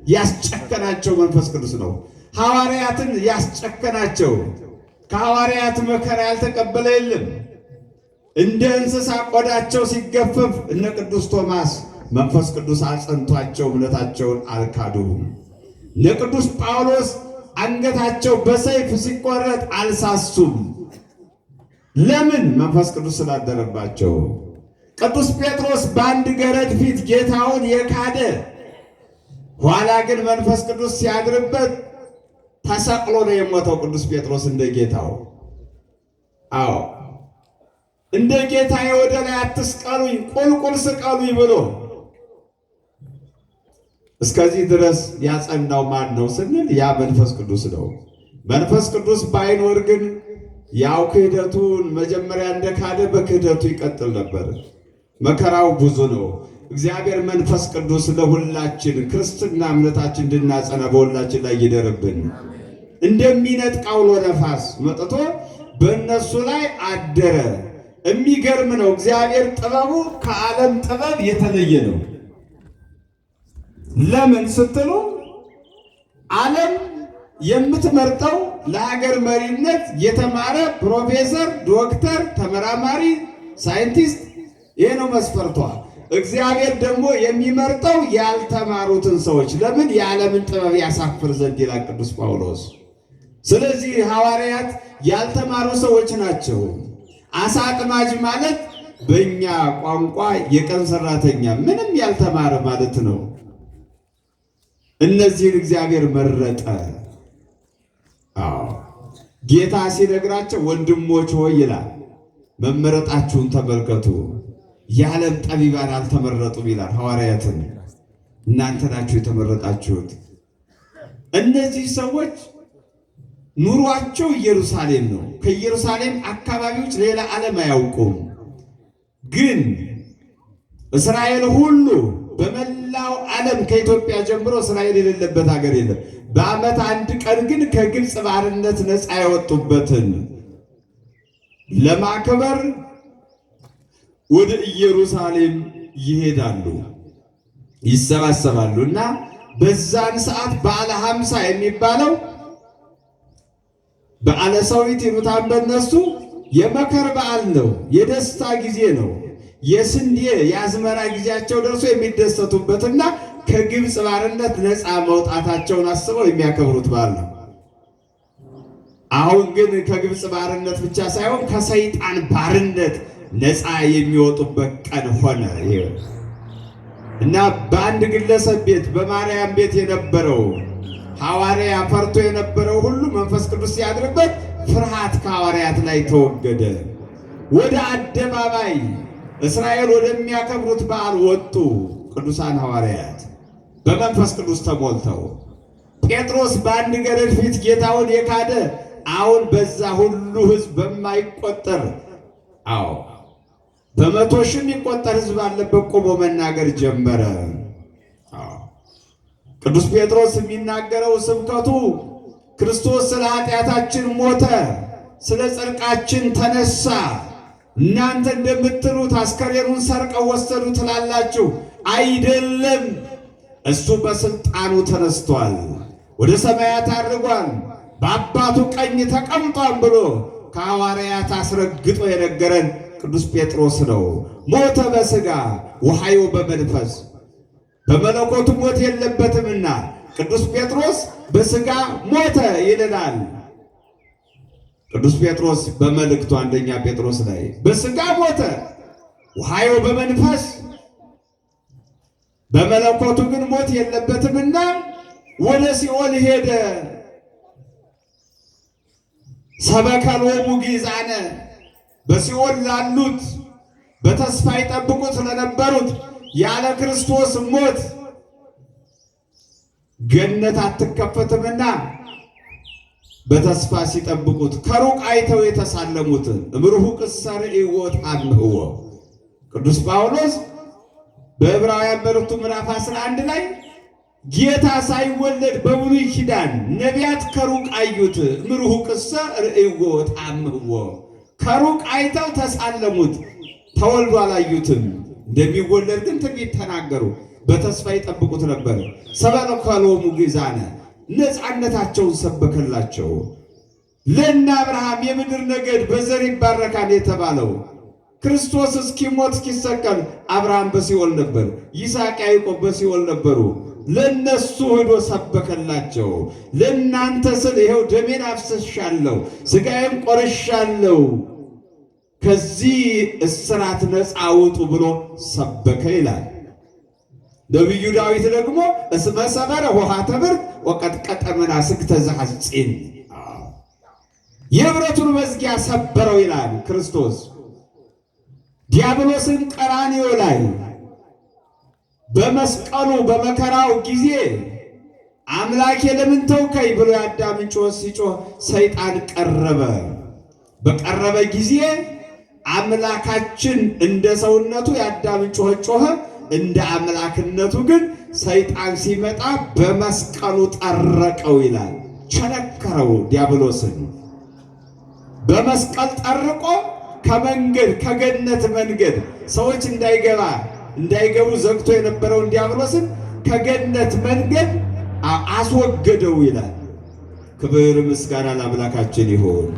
ያስጨከናቸው መንፈስ ቅዱስ ነው። ሐዋርያትን ያስጨከናቸው ከሐዋርያት መከራ ያልተቀበለ የለም። እንደ እንስሳ ቆዳቸው ሲገፈፍ እነ ቅዱስ ቶማስ መንፈስ ቅዱስ አጸንቷቸው እምነታቸውን አልካዱም። እነ ቅዱስ ጳውሎስ አንገታቸው በሰይፍ ሲቆረጥ አልሳሱም። ለምን? መንፈስ ቅዱስ ስላደረባቸው። ቅዱስ ጴጥሮስ በአንድ ገረድ ፊት ጌታውን የካደ ኋላ ግን መንፈስ ቅዱስ ሲያድርበት ተሰቅሎ ነው የሞተው። ቅዱስ ጴጥሮስ እንደ ጌታው አዎ እንደ ጌታዬ ወደ ላይ አትስቀሉኝ ቁልቁል ስቀሉኝ ብሎ እስከዚህ ድረስ ያጸናው ማን ነው ስንል ያ መንፈስ ቅዱስ ነው። መንፈስ ቅዱስ ባይኖር ግን ያው ክህደቱን መጀመሪያ እንደካደ በክህደቱ ይቀጥል ነበር። መከራው ብዙ ነው። እግዚአብሔር መንፈስ ቅዱስ ለሁላችን ክርስትና እምነታችን እንድናጸና በሁላችን ላይ ይደርብን። እንደሚነጥቅ አውሎ ነፋስ መጥቶ በእነሱ ላይ አደረ። የሚገርም ነው። እግዚአብሔር ጥበቡ ከዓለም ጥበብ የተለየ ነው። ለምን ስትሉ ዓለም የምትመርጠው ለሀገር መሪነት የተማረ ፕሮፌሰር፣ ዶክተር፣ ተመራማሪ፣ ሳይንቲስት ይሄ ነው መስፈርቷ። እግዚአብሔር ደግሞ የሚመርጠው ያልተማሩትን ሰዎች። ለምን? የዓለምን ጥበብ ያሳፍር ዘንድ ይላል ቅዱስ ጳውሎስ። ስለዚህ ሐዋርያት ያልተማሩ ሰዎች ናቸው። አሳ አጥማጅ ማለት በእኛ ቋንቋ የቀን ሰራተኛ ምንም ያልተማረ ማለት ነው። እነዚህን እግዚአብሔር መረጠ። ጌታ ሲነግራቸው ወንድሞች ሆይ ይላል፣ መመረጣችሁን ተመልከቱ። የዓለም ጠቢባን አልተመረጡም ይላል ሐዋርያትን። እናንተ ናችሁ የተመረጣችሁት። እነዚህ ሰዎች ኑሯቸው ኢየሩሳሌም ነው። ከኢየሩሳሌም አካባቢዎች ሌላ ዓለም አያውቁም። ግን እስራኤል ሁሉ በመላው ዓለም ከኢትዮጵያ ጀምሮ እስራኤል የሌለበት ሀገር የለም። በዓመት አንድ ቀን ግን ከግብፅ ባርነት ነፃ የወጡበትን ለማክበር ወደ ኢየሩሳሌም ይሄዳሉ፣ ይሰባሰባሉ። እና በዛን ሰዓት በዓለ ሀምሳ የሚባለው በዓለ ሰዊት ይሉታል በእነሱ የመከር በዓል ነው፣ የደስታ ጊዜ ነው። የስንዴ የአዝመራ ጊዜያቸው ደርሶ የሚደሰቱበትና ከግብፅ ባርነት ነፃ መውጣታቸውን አስበው የሚያከብሩት በዓል ነው። አሁን ግን ከግብፅ ባርነት ብቻ ሳይሆን ከሰይጣን ባርነት ነፃ የሚወጡበት ቀን ሆነ። እና በአንድ ግለሰብ ቤት በማርያም ቤት የነበረው ሐዋርያ ፈርቶ የነበረው ሁሉ መንፈስ ቅዱስ ሲያድርበት ፍርሃት ከሐዋርያት ላይ ተወገደ። ወደ አደባባይ እስራኤል ወደሚያከብሩት በዓል ወጡ። ቅዱሳን ሐዋርያት በመንፈስ ቅዱስ ተሞልተው ጴጥሮስ በአንድ ገረድ ፊት ጌታውን የካደ አሁን በዛ ሁሉ ሕዝብ በማይቆጠር በመቶ ሺህ የሚቆጠር ሕዝብ አለበት ቆሞ መናገር ጀመረ። ቅዱስ ጴጥሮስ የሚናገረው ስብከቱ ክርስቶስ ስለ ኃጢአታችን ሞተ፣ ስለ ጽድቃችን ተነሳ። እናንተ እንደምትሉት አስከሬኑን ሰርቀው ወሰዱ ትላላችሁ። አይደለም፣ እሱ በስልጣኑ ተነስቷል፣ ወደ ሰማያት አድርጓል፣ በአባቱ ቀኝ ተቀምጧል ብሎ ከሐዋርያት አስረግጦ የነገረን ቅዱስ ጴጥሮስ ነው። ሞተ በሥጋ ወሐዮ በመንፈስ፣ በመለኮቱ ሞት የለበትምና ቅዱስ ጴጥሮስ በሥጋ ሞተ ይልናል። ቅዱስ ጴጥሮስ በመልእክቱ አንደኛ ጴጥሮስ ላይ በሥጋ ሞተ ወሐዮ በመንፈስ፣ በመለኮቱ ግን ሞት የለበትምና ወደ ሲኦል ሄደ። ሰበከሎሙ ጊዛነ፣ በሲኦል ላሉት በተስፋ ይጠብቁት ለነበሩት ያለ ክርስቶስ ሞት ገነት አትከፈትምና በተስፋ ሲጠብቁት ከሩቅ አይተው የተሳለሙትን እምርሁቅ ሰርዒዎ ታምህዎ። ቅዱስ ጳውሎስ በዕብራውያን መልእክቱ ምዕራፍ 11 ላይ ጌታ ሳይወለድ በብሉይ ኪዳን ነቢያት ከሩቅ አዩት፣ እምርሁቅ ሰርዒዎ ታምህዎ። ከሩቅ አይተው ተሳለሙት፣ ተወልዶ አላዩትም። እንደሚወለድ ግን ትንቢት ተናገሩ። በተስፋ ይጠብቁት ነበር። ሰበከሎሙ ግእዛነ ነፃነታቸውን ሰበከላቸው። ለእነ አብርሃም የምድር ነገድ በዘር ይባረካል የተባለው ክርስቶስ እስኪሞት እስኪሰቀል አብርሃም በሲኦል ነበር፣ ይስሐቅ ያዕቆብ በሲኦል ነበሩ። ለነሱ ሄዶ ሰበከላቸው። ለእናንተ ስል ይኸው ደሜን አፍስሻለሁ፣ ሥጋዬን ቆርሻለሁ፣ ከዚህ እስራት ነፃ ውጡ ብሎ ሰበከ ይላል። ነቢዩ ዳዊት ደግሞ እስመ ሰበረ ኆኃተ ብርት ወቀጥቀጠ መናስግተ ዘሐፂን የብረቱን መዝጊያ ሰበረው ይላል ክርስቶስ። ዲያብሎስን ቀራንዮ ላይ በመስቀሉ በመከራው ጊዜ አምላኬ ለምን ተውከኝ ብሎ የአዳምን ጩኸት ሲጮህ ሰይጣን ቀረበ። በቀረበ ጊዜ አምላካችን እንደ ሰውነቱ የአዳምን ጩኸት ጮኸ፣ እንደ አምላክነቱ ግን ሰይጣን ሲመጣ በመስቀሉ ጠረቀው ይላል። ቸነከረው ዲያብሎስን በመስቀል ጠርቆ ከመንገድ ከገነት መንገድ ሰዎች እንዳይገቡ ዘግቶ የነበረውን ዲያብሎስን ከገነት መንገድ አስወገደው ይላል። ክብር ምስጋና ለአምላካችን ይሁን።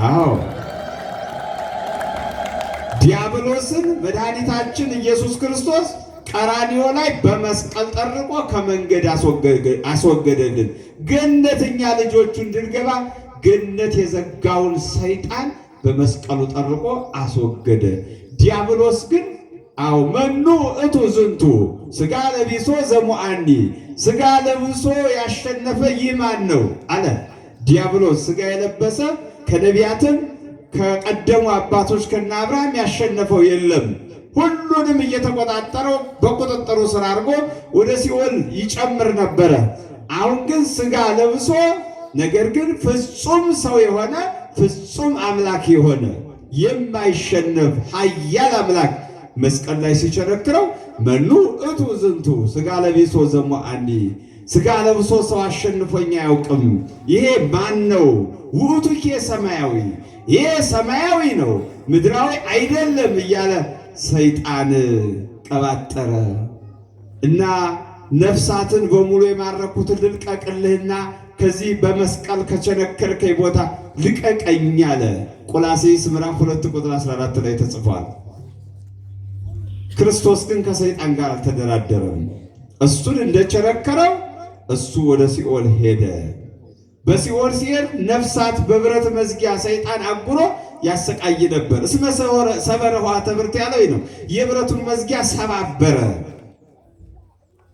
አዎ ዲያብሎስን መድኃኒታችን ኢየሱስ ክርስቶስ ቀራንዮ ላይ በመስቀል ጠርቆ ከመንገድ አስወገደልን። ገነተኛ ልጆቹ እንድንገባ ገነት የዘጋውን ሰይጣን በመስቀሉ ጠርቆ አስወገደ። ዲያብሎስ ግን አው መኑ እቱ ዝንቱ ሥጋ ለቢሶ ዘሙአኒ ሥጋ ለብሶ ያሸነፈ ይህ ማን ነው አለ። ዲያብሎስ ሥጋ የለበሰ ከነቢያትም ከቀደሙ አባቶች ከነ አብርሃም ያሸነፈው የለም። ሁሉንም እየተቆጣጠረው በቁጥጥሩ ስር አድርጎ ወደ ሲኦል ይጨምር ነበረ። አሁን ግን ሥጋ ለብሶ ነገር ግን ፍጹም ሰው የሆነ ፍጹም አምላክ የሆነ የማይሸነፍ ኃያል አምላክ መስቀል ላይ ሲቸነክረው መኑ እቱ ዝንቱ ሥጋ ለቢሶ ዘሙአኒ ሥጋ ለብሶ ሰው አሸንፎኝ አያውቅም። ይሄ ማን ነው? ውእቱኬ ሰማያዊ፣ ይሄ ሰማያዊ ነው ምድራዊ አይደለም እያለ ሰይጣን ቀባጠረ እና ነፍሳትን በሙሉ የማረኩትን ልልቀቅልህና ከዚህ በመስቀል ከቸነከርከኝ ቦታ ልቀቀኝ አለ። ቆላስይስ ምዕራፍ 2 ቁጥር 14 ላይ ተጽፏል። ክርስቶስ ግን ከሰይጣን ጋር አልተደራደረም። እሱን እንደቸነከረው እሱ ወደ ሲኦል ሄደ። በሲኦል ሲሄድ ነፍሳት በብረት መዝጊያ ሰይጣን አጉሮ ያሰቃይ ነበር። እስመ ሰበረ ኆኃተ ብርት ያለው ነው። የብረቱን መዝጊያ ሰባበረ።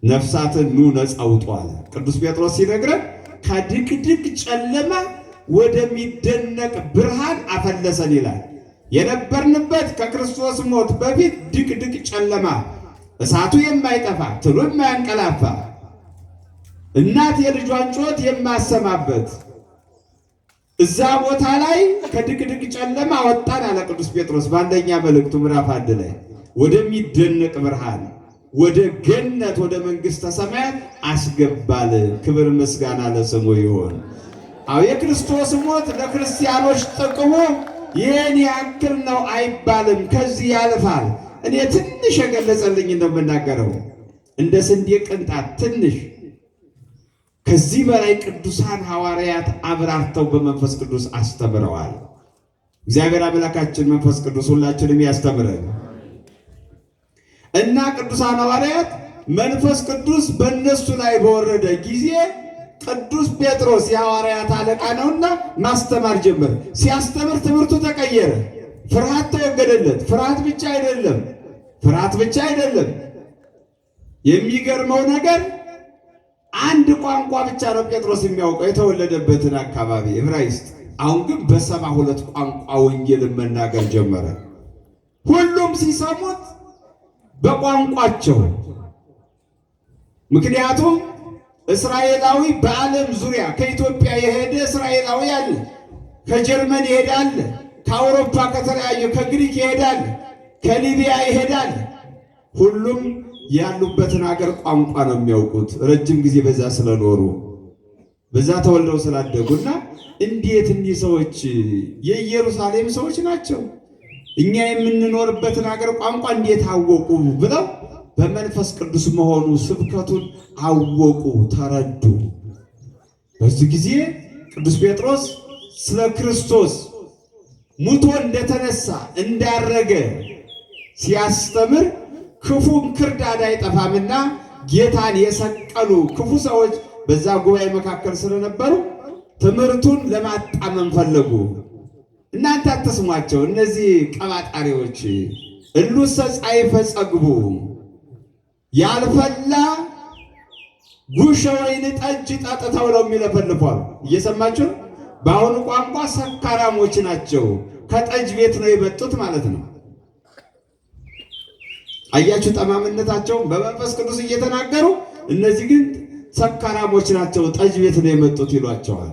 ነፍሳትን ኑ ነፃ ውጡ አለ። ቅዱስ ጴጥሮስ ሲነግረን ከድቅድቅ ጨለማ ወደሚደነቅ ብርሃን አፈለሰን ይላል። የነበርንበት ከክርስቶስ ሞት በፊት ድቅድቅ ጨለማ፣ እሳቱ የማይጠፋ ትሉ የማያንቀላፋ፣ እናት የልጇን ጩኸት የማሰማበት እዛ ቦታ ላይ ከድቅድቅ ጨለማ ወጣን አለ ቅዱስ ጴጥሮስ በአንደኛ መልእክቱ ምዕራፍ 1 ላይ ወደሚደነቅ ብርሃን ወደ ገነት ወደ መንግሥተ ሰማያት አስገባል። ክብር ምስጋና ለስሙ ይሁን። አዎ የክርስቶስ ሞት ለክርስቲያኖች ጥቅሙ ይህን ያክል ነው አይባልም፣ ከዚህ ያልፋል። እኔ ትንሽ የገለጸልኝ ነው የምናገረው፣ እንደ ስንዴ ቅንጣት ትንሽ። ከዚህ በላይ ቅዱሳን ሐዋርያት አብራርተው በመንፈስ ቅዱስ አስተምረዋል። እግዚአብሔር አምላካችን መንፈስ ቅዱስ ሁላችንም ያስተምረን እና ቅዱሳን ሐዋርያት መንፈስ ቅዱስ በእነሱ ላይ በወረደ ጊዜ ቅዱስ ጴጥሮስ የሐዋርያት አለቃ ነውና ማስተማር ጀመረ። ሲያስተምር ትምህርቱ ተቀየረ። ፍርሃት ተወገደለት። ፍርሃት ብቻ አይደለም። የሚገርመው ነገር አንድ ቋንቋ ብቻ ነው ጴጥሮስ የሚያውቀው፣ የተወለደበትን አካባቢ ዕብራይስጥ። አሁን ግን በ72 ቋንቋ ወንጌልን መናገር ጀመረ። ሁሉም ሲሰሙት በቋንቋቸው። ምክንያቱም እስራኤላዊ በዓለም ዙሪያ ከኢትዮጵያ የሄደ እስራኤላዊ አለ፣ ከጀርመን ይሄዳል፣ ከአውሮፓ ከተለያዩ ከግሪክ ይሄዳል፣ ከሊቢያ ይሄዳል። ሁሉም ያሉበትን ሀገር ቋንቋ ነው የሚያውቁት። ረጅም ጊዜ በዛ ስለኖሩ በዛ ተወልደው ስላደጉና እንዴት እኒህ ሰዎች የኢየሩሳሌም ሰዎች ናቸው፣ እኛ የምንኖርበትን ሀገር ቋንቋ እንዴት አወቁ ብለው በመንፈስ ቅዱስ መሆኑ ስብከቱን አወቁ፣ ተረዱ። በዚህ ጊዜ ቅዱስ ጴጥሮስ ስለ ክርስቶስ ሙቶ እንደተነሳ እንዳረገ ሲያስተምር ክፉ እንክርዳድ አይጠፋምና ጌታን የሰቀሉ ክፉ ሰዎች በዛ ጉባኤ መካከል ስለነበሩ ትምህርቱን ለማጣመም ፈለጉ። እናንተ አትስሟቸው፣ እነዚህ ቀባጣሪዎች እሉሰ ጻይፈ ጸግቡ፣ ያልፈላ ጉሽ ወይን ጠጅ ጠጥተው ነው የሚለፈልፏል። እየሰማችሁ ነው? በአሁኑ ቋንቋ ሰካራሞች ናቸው፣ ከጠጅ ቤት ነው የመጡት ማለት ነው። አያችሁ ጠማምነታቸውን በመንፈስ ቅዱስ እየተናገሩ፣ እነዚህ ግን ሰካራሞች ናቸው፣ ጠጅ ቤት ነው የመጡት ይሏቸዋል።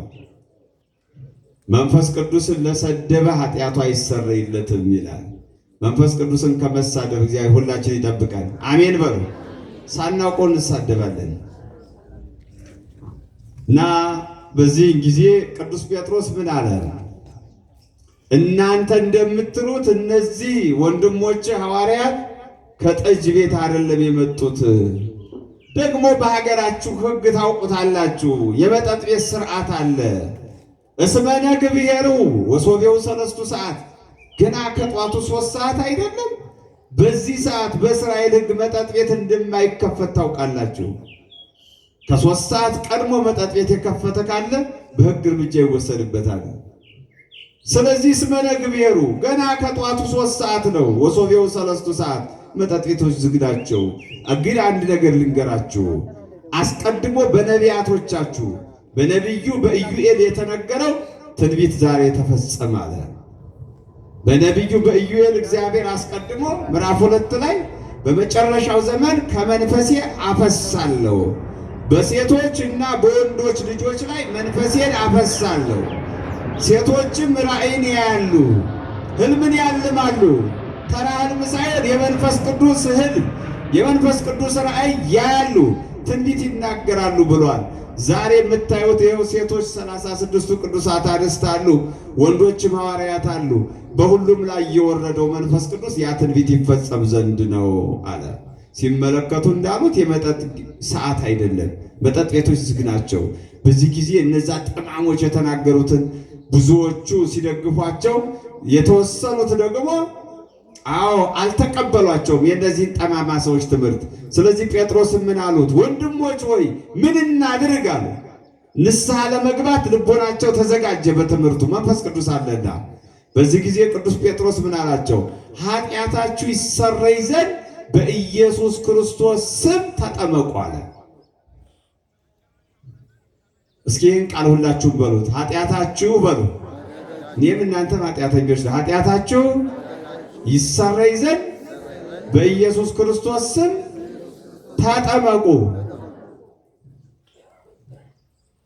መንፈስ ቅዱስን ለሰደበ ኃጢአቱ አይሰረይለትም ይላል። መንፈስ ቅዱስን ከመሳደብ እግዚአብሔር ሁላችን ይጠብቃል። አሜን በሉ። ሳናውቀው እንሳደባለን እና በዚህ ጊዜ ቅዱስ ጴጥሮስ ምን አለ? እናንተ እንደምትሉት እነዚህ ወንድሞች ሐዋርያት ከጠጅ ቤት አይደለም የመጡት። ደግሞ በሀገራችሁ ሕግ ታውቁታላችሁ፣ የመጠጥ ቤት ስርዓት አለ። እስመ ነግብሔሩ ወሶቤው 3 ሰዓት፣ ገና ከጧቱ 3 ሰዓት አይደለም። በዚህ ሰዓት በእስራኤል ሕግ መጠጥ ቤት እንደማይከፈት ታውቃላችሁ። ከ3 ሰዓት ቀድሞ መጠጥ ቤት የከፈተ ካለ በሕግ እርምጃ ይወሰድበታል። ስለዚህ እስመ ነግብሔሩ ገና ከጧቱ 3 ሰዓት ነው። ወሶቤው 3 ሰዓት መጠጥ ቤቶች ዝግ ናቸው። ግን አንድ ነገር ልንገራችሁ፣ አስቀድሞ በነቢያቶቻችሁ በነቢዩ በኢዩኤል የተነገረው ትንቢት ዛሬ ተፈጸመ አለ። በነቢዩ በኢዩኤል እግዚአብሔር አስቀድሞ ምዕራፍ 2 ላይ በመጨረሻው ዘመን ከመንፈሴ አፈሳለሁ፣ በሴቶች እና በወንዶች ልጆች ላይ መንፈሴን አፈሳለሁ፣ ሴቶችም ራእይን ያያሉ፣ ሕልምን ያልማሉ። ተራ ሕልም ሳይሆን የመንፈስ ቅዱስ ሕልም፣ የመንፈስ ቅዱስ ራእይ ያያሉ፣ ትንቢት ይናገራሉ ብሏል። ዛሬ የምታዩት ይኸው ሴቶች 36ቱ ቅዱሳት አንስት አሉ፣ ወንዶችም ሐዋርያት አሉ። በሁሉም ላይ የወረደው መንፈስ ቅዱስ ያ ትንቢት ይፈጸም ዘንድ ነው አለ። ሲመለከቱ እንዳሉት የመጠጥ ሰዓት አይደለም፣ መጠጥ ቤቶች ዝግ ናቸው። በዚህ ጊዜ እነዛ ጠማሞች የተናገሩትን ብዙዎቹ ሲደግፏቸው፣ የተወሰኑት ደግሞ አልተቀበሏቸውም የእነዚህን ጠማማ ሰዎች ትምህርት። ስለዚህ ጴጥሮስ ምን አሉት? ወንድሞች ሆይ ምን እናድርግ አሉ። ንስሐ ለመግባት ልቦናቸው ተዘጋጀ፣ በትምህርቱ መንፈስ ቅዱስ አለና። በዚህ ጊዜ ቅዱስ ጴጥሮስ ምን አላቸው? ኃጢአታችሁ ይሰረይ ዘንድ በኢየሱስ ክርስቶስ ስም ተጠመቁ አለ። እስኪ ይህን ቃል ሁላችሁም በሉት። ኃጢአታችሁ በሉ። እኔም እናንተም ኃጢአተኞች ነው። ኃጢአታችሁ ይሰረይ ዘንድ በኢየሱስ ክርስቶስ ስም ተጠመቁ።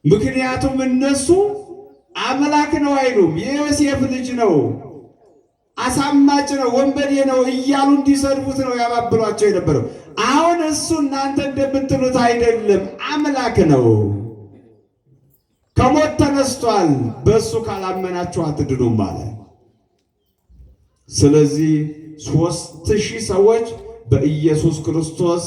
ምክንያቱም እነሱ አምላክ ነው አይሉም፣ የዮሴፍ ልጅ ነው፣ አሳማጭ ነው፣ ወንበዴ ነው እያሉ እንዲሰድቡት ነው ያባብሏቸው የነበረው። አሁን እሱ እናንተ እንደምትሉት አይደለም፣ አምላክ ነው፣ ከሞት ተነስቷል። በእሱ ካላመናችሁ አትድኑም አለ። ስለዚህ 3000 ሰዎች በኢየሱስ ክርስቶስ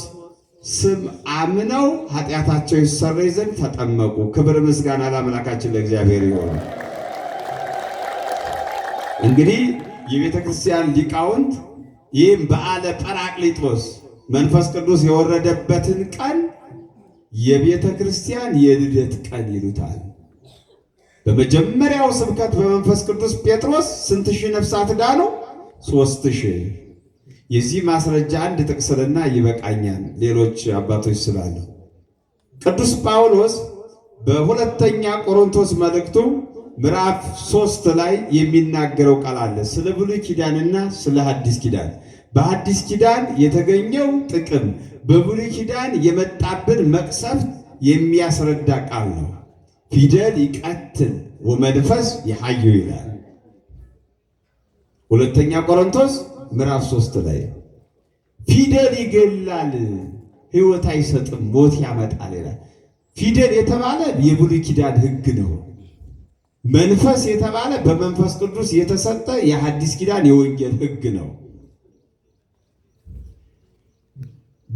ስም አምነው ኃጢአታቸው ይሰረይ ዘንድ ተጠመቁ። ክብር ምስጋና ለአምላካችን ለእግዚአብሔር ይሁን። እንግዲህ የቤተ ክርስቲያን ሊቃውንት ይህም በዓለ ጰራቅሊጦስ መንፈስ ቅዱስ የወረደበትን ቀን የቤተ ክርስቲያን የልደት ቀን ይሉታል። በመጀመሪያው ስብከት በመንፈስ ቅዱስ ጴጥሮስ ስንት ሺህ ነፍሳት ዳኑ? 3000። የዚህ ማስረጃ አንድ ጥቅስልና ይበቃኛል፣ ሌሎች አባቶች ስላሉ። ቅዱስ ጳውሎስ በሁለተኛ ቆሮንቶስ መልእክቱ ምዕራፍ 3 ላይ የሚናገረው ቃል አለ፣ ስለ ብሉይ ኪዳንና ስለ ሐዲስ ኪዳን። በሐዲስ ኪዳን የተገኘው ጥቅም በብሉይ ኪዳን የመጣብን መቅሰፍት የሚያስረዳ ቃል ነው። ፊደል ይቀትል ወመንፈስ ይሐዩ ይላል። ሁለተኛ ቆሮንቶስ ምዕራፍ 3 ላይ ፊደል ይገላል፣ ሕይወት አይሰጥም፣ ሞት ያመጣል ይላል። ፊደል የተባለ የብሉይ ኪዳን ሕግ ነው። መንፈስ የተባለ በመንፈስ ቅዱስ የተሰጠ የሐዲስ ኪዳን የወንጌል ሕግ ነው።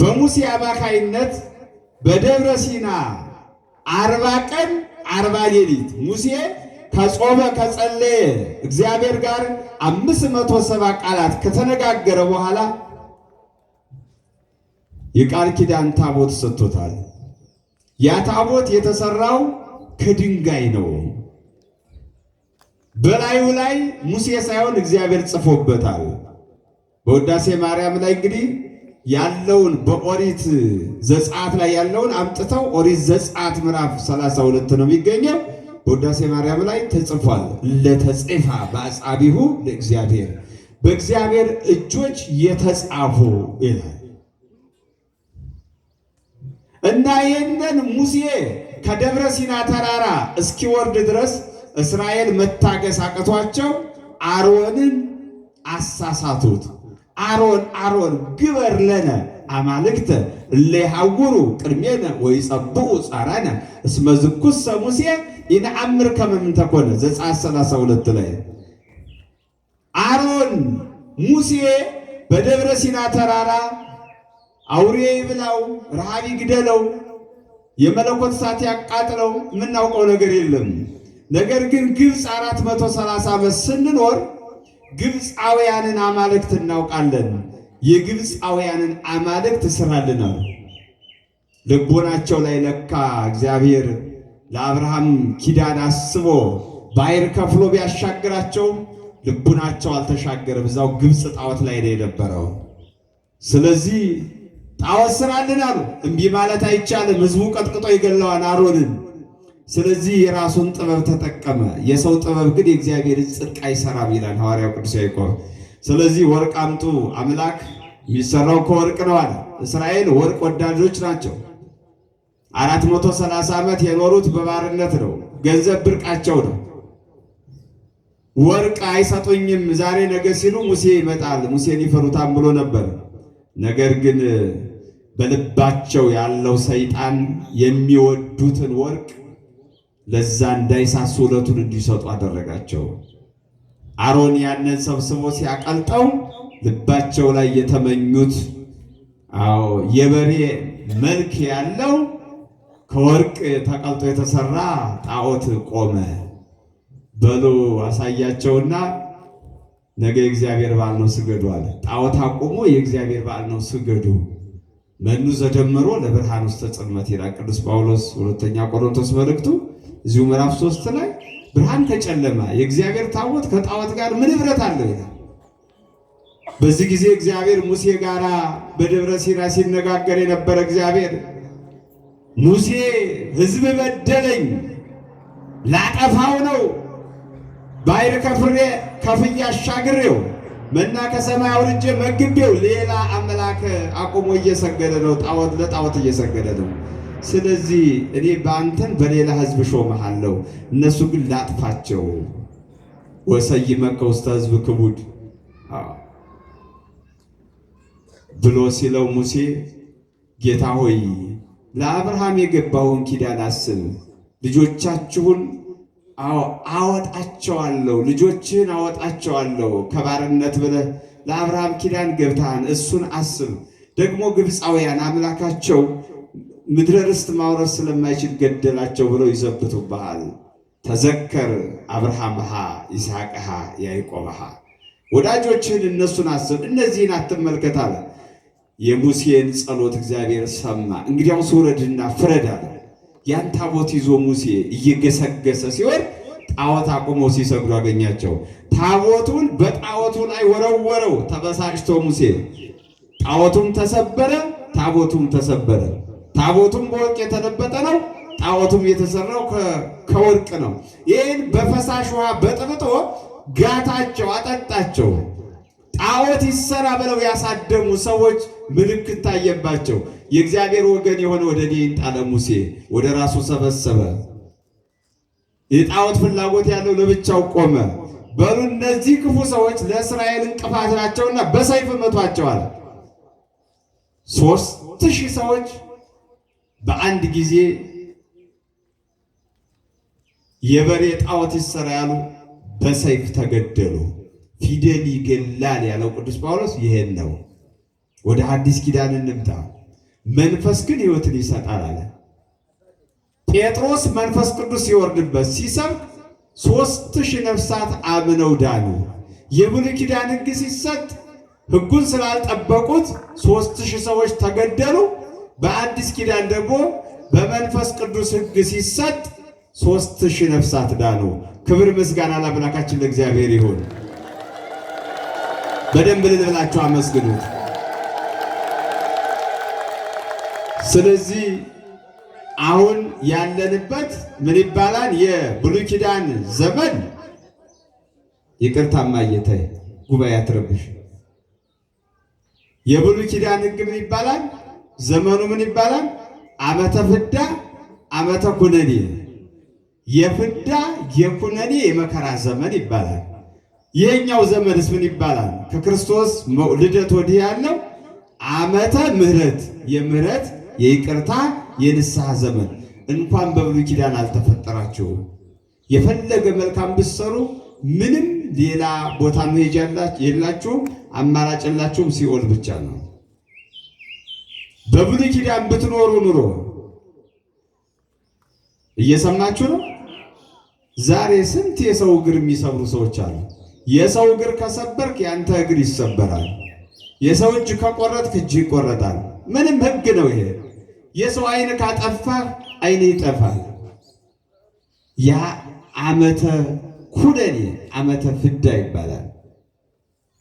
በሙሴ አማካይነት በደብረ ሲና 40 ቀን 40 ሌሊት ሙሴ ከጾመ ከጸለየ እግዚአብሔር ጋር 570 ቃላት ከተነጋገረ በኋላ የቃል ኪዳን ታቦት ሰጥቶታል። ያ ታቦት የተሰራው ከድንጋይ ነው። በላዩ ላይ ሙሴ ሳይሆን እግዚአብሔር ጽፎበታል። በውዳሴ ማርያም ላይ እንግዲህ ያለውን በኦሪት ዘጸአት ላይ ያለውን አምጥተው ኦሪት ዘጸአት ምዕራፍ 32 ነው የሚገኘው። በውዳሴ ማርያም ላይ ተጽፏል። ለተጽፋ በአጻቢሁ ለእግዚአብሔር በእግዚአብሔር እጆች የተጻፉ ይላል እና ይህንን ሙሴ ከደብረ ሲና ተራራ እስኪወርድ ድረስ እስራኤል መታገስ አቅቷቸው አሮንን አሳሳቱት። አሮን ግበር ለነ አማልክተ እለ ይሐውሩ ቅድሜነ ወይጸብኡ ጻራነ እስመ ዝኩሰ ሙሴ ይንአምር ከመ እምንተኮነ ዘጸአት 32 ላይ አሮን ሙሴ በደብረ ሲና ተራራ አውሬ ይብላው፣ ረሃብ ይግደለው፣ የመለኮት እሳት ያቃጥለው የምናውቀው ነገር የለም። ነገር ግን ግብፅ 430 ዓመት ስንኖር ግብፃውያንን አማልክት እናውቃለን። የግብፃውያንን አማልክት ስራልናል። ልቦናቸው ላይ ለካ እግዚአብሔር ለአብርሃም ኪዳን አስቦ ባሕር ከፍሎ ቢያሻግራቸው ልቡናቸው አልተሻገረም። እዛው ግብፅ ጣዖት ላይ ነው የነበረው። ስለዚህ ጣዖት ስራልን አሉ። እምቢ ማለት አይቻልም። ህዝቡ ቀጥቅጦ ይገለዋል አሮንን። ስለዚህ የራሱን ጥበብ ተጠቀመ። የሰው ጥበብ ግን የእግዚአብሔርን ጽድቅ አይሰራም ይላል ሐዋርያው ቅዱስ ያዕቆብ። ስለዚህ ወርቅ አምጡ፣ አምላክ የሚሰራው ከወርቅ ነው አለ። እስራኤል ወርቅ ወዳጆች ናቸው። 430 ዓመት የኖሩት በባርነት ነው። ገንዘብ ብርቃቸው ነው። ወርቅ አይሰጡኝም ዛሬ ነገ ሲሉ ሙሴ ይመጣል፣ ሙሴን ይፈሩታል ብሎ ነበር። ነገር ግን በልባቸው ያለው ሰይጣን የሚወዱትን ወርቅ ለዛ እንዳይሳሱ ዕለቱን እንዲሰጡ አደረጋቸው። አሮን ያንን ሰብስቦ ሲያቀልጠው ልባቸው ላይ የተመኙት የበሬ መልክ ያለው ከወርቅ ተቀልጦ የተሰራ ጣዖት ቆመ። በሉ አሳያቸውና ነገ የእግዚአብሔር በዓል ነው ስገዱ አለ። ጣዖት አቁሞ የእግዚአብሔር በዓል ነው ስገዱ። መኑ ዘደመሮ ለብርሃን ውስተ ጽልመት ይላል ቅዱስ ጳውሎስ ሁለተኛ ቆሮንቶስ መልእክቱ እዚሁ ምዕራፍ 3 ላይ ብርሃን ከጨለማ የእግዚአብሔር ታቦት ከጣዖት ጋር ምን ኅብረት አለው ይላል። በዚህ ጊዜ እግዚአብሔር ሙሴ ጋራ በደብረ ሲና ሲነጋገር የነበረ እግዚአብሔር ሙሴ ሕዝብ በደለኝ ላጠፋው ነው ባሕር ከፍዬ አሻግሬው መና ከሰማይ አውርጄ መግቤው ሌላ አምላክ አቁሞ እየሰገደ ነው፣ ለጣዖት እየሰገደ ነው። ስለዚህ እኔ በአንተን በሌላ ሕዝብ ሾመሃለሁ፣ እነሱ ግን ላጥፋቸው። ወሰይመከ ውስተ ሕዝብ ክቡድ ብሎ ሲለው ሙሴ ጌታ ሆይ ለአብርሃም የገባውን ኪዳን አስብ፣ ልጆቻችሁን አወጣቸዋለሁ፣ ልጆችህን አወጣቸዋለሁ ከባርነት ብለህ ለአብርሃም ኪዳን ገብተሃን እሱን አስብ። ደግሞ ግብፃውያን አምላካቸው ምድረ ርስት ማውረስ ስለማይችል ገደላቸው ብለው ይዘብቱብሃል። ተዘከር አብርሃምሃ ይስሐቅሃ ያዕቆብሃ፣ ወዳጆችህን እነሱን አስብ፣ እነዚህን አትመልከት አለ። የሙሴን ጸሎት እግዚአብሔር ሰማ። እንግዲያውስ ውረድና ፍረድ አለ። ያን ታቦት ይዞ ሙሴ እየገሰገሰ ሲወርድ ጣዖት አቁሞ ሲሰግዱ አገኛቸው። ታቦቱን በጣዖቱ ላይ ወረወረው ተበሳጭቶ ሙሴ። ጣዖቱም ተሰበረ፣ ታቦቱም ተሰበረ። ታቦቱም በወርቅ የተለበጠ ነው፣ ጣዖቱም የተሰራው ከወርቅ ነው። ይህን በፈሳሽ ውሃ በጥብጦ ጋታቸው፣ አጠጣቸው። ጣዖት ይሰራ ብለው ያሳደሙ ሰዎች ምልክት ታየባቸው። የእግዚአብሔር ወገን የሆነ ወደ እኔ ይምጣ ሙሴ ወደ ራሱ ሰበሰበ። የጣዖት ፍላጎት ያለው ለብቻው ቆመ። በሉ እነዚህ ክፉ ሰዎች ለእስራኤል እንቅፋት ናቸውና በሰይፍ መቷቸዋል። 3000 ሰዎች በአንድ ጊዜ የበሬ ጣዖት ይሰራ ያሉ በሰይፍ ተገደሉ። ፊደል ይገላል ያለው ቅዱስ ጳውሎስ ይሄን ነው። ወደ አዲስ ኪዳን እንምጣ። መንፈስ ግን ሕይወትን ይሰጣል አለ። ጴጥሮስ መንፈስ ቅዱስ ሲወርድበት ሲሰብክ 3000 ነፍሳት አምነው ዳኑ። የብሉይ ኪዳን ሕግ ሲሰጥ ሕጉን ስላልጠበቁት 3000 ሰዎች ተገደሉ። በአዲስ ኪዳን ደግሞ በመንፈስ ቅዱስ ሕግ ሲሰጥ 3000 ነፍሳት ዳኑ። ክብር ምስጋና ለአምላካችን ለእግዚአብሔር ይሁን። በደንብ ልብላችሁ አመስግኑት። ስለዚህ አሁን ያለንበት ምን ይባላል? የብሉይ ኪዳን ዘመን ይቅርታ ማየተይ ጉባኤ አትረብሽ። የብሉይ ኪዳን ሕግ ምን ይባላል? ዘመኑ ምን ይባላል? ዓመተ ፍዳ ዓመተ ኩነኔ፣ የፍዳ የኩነኔ የመከራ ዘመን ይባላል። ይሄኛው ዘመንስ ምን ይባላል? ከክርስቶስ ልደት ወዲህ ያለው ዓመተ ምሕረት፣ የምሕረት የይቅርታ የንስሐ ዘመን። እንኳን በብሉይ ኪዳን አልተፈጠራችሁም። የፈለገ መልካም ብትሰሩ ምንም ሌላ ቦታ መሄጃ የላችሁም፣ አማራጭ የላችሁም፣ ሲኦል ብቻ ነው። በብሉይ ኪዳን ብትኖሩ ኑሮ እየሰማችሁ ነው። ዛሬ ስንት የሰው እግር የሚሰብሩ ሰዎች አሉ። የሰው እግር ከሰበርክ ያንተ እግር ይሰበራል። የሰው እጅ ከቆረጥክ እጅ ይቆረጣል። ምንም ሕግ ነው ይሄ። የሰው ዓይን ካጠፋህ ዓይን ይጠፋል። ያ ዓመተ ኩነኔ ዓመተ ፍዳ ይባላል።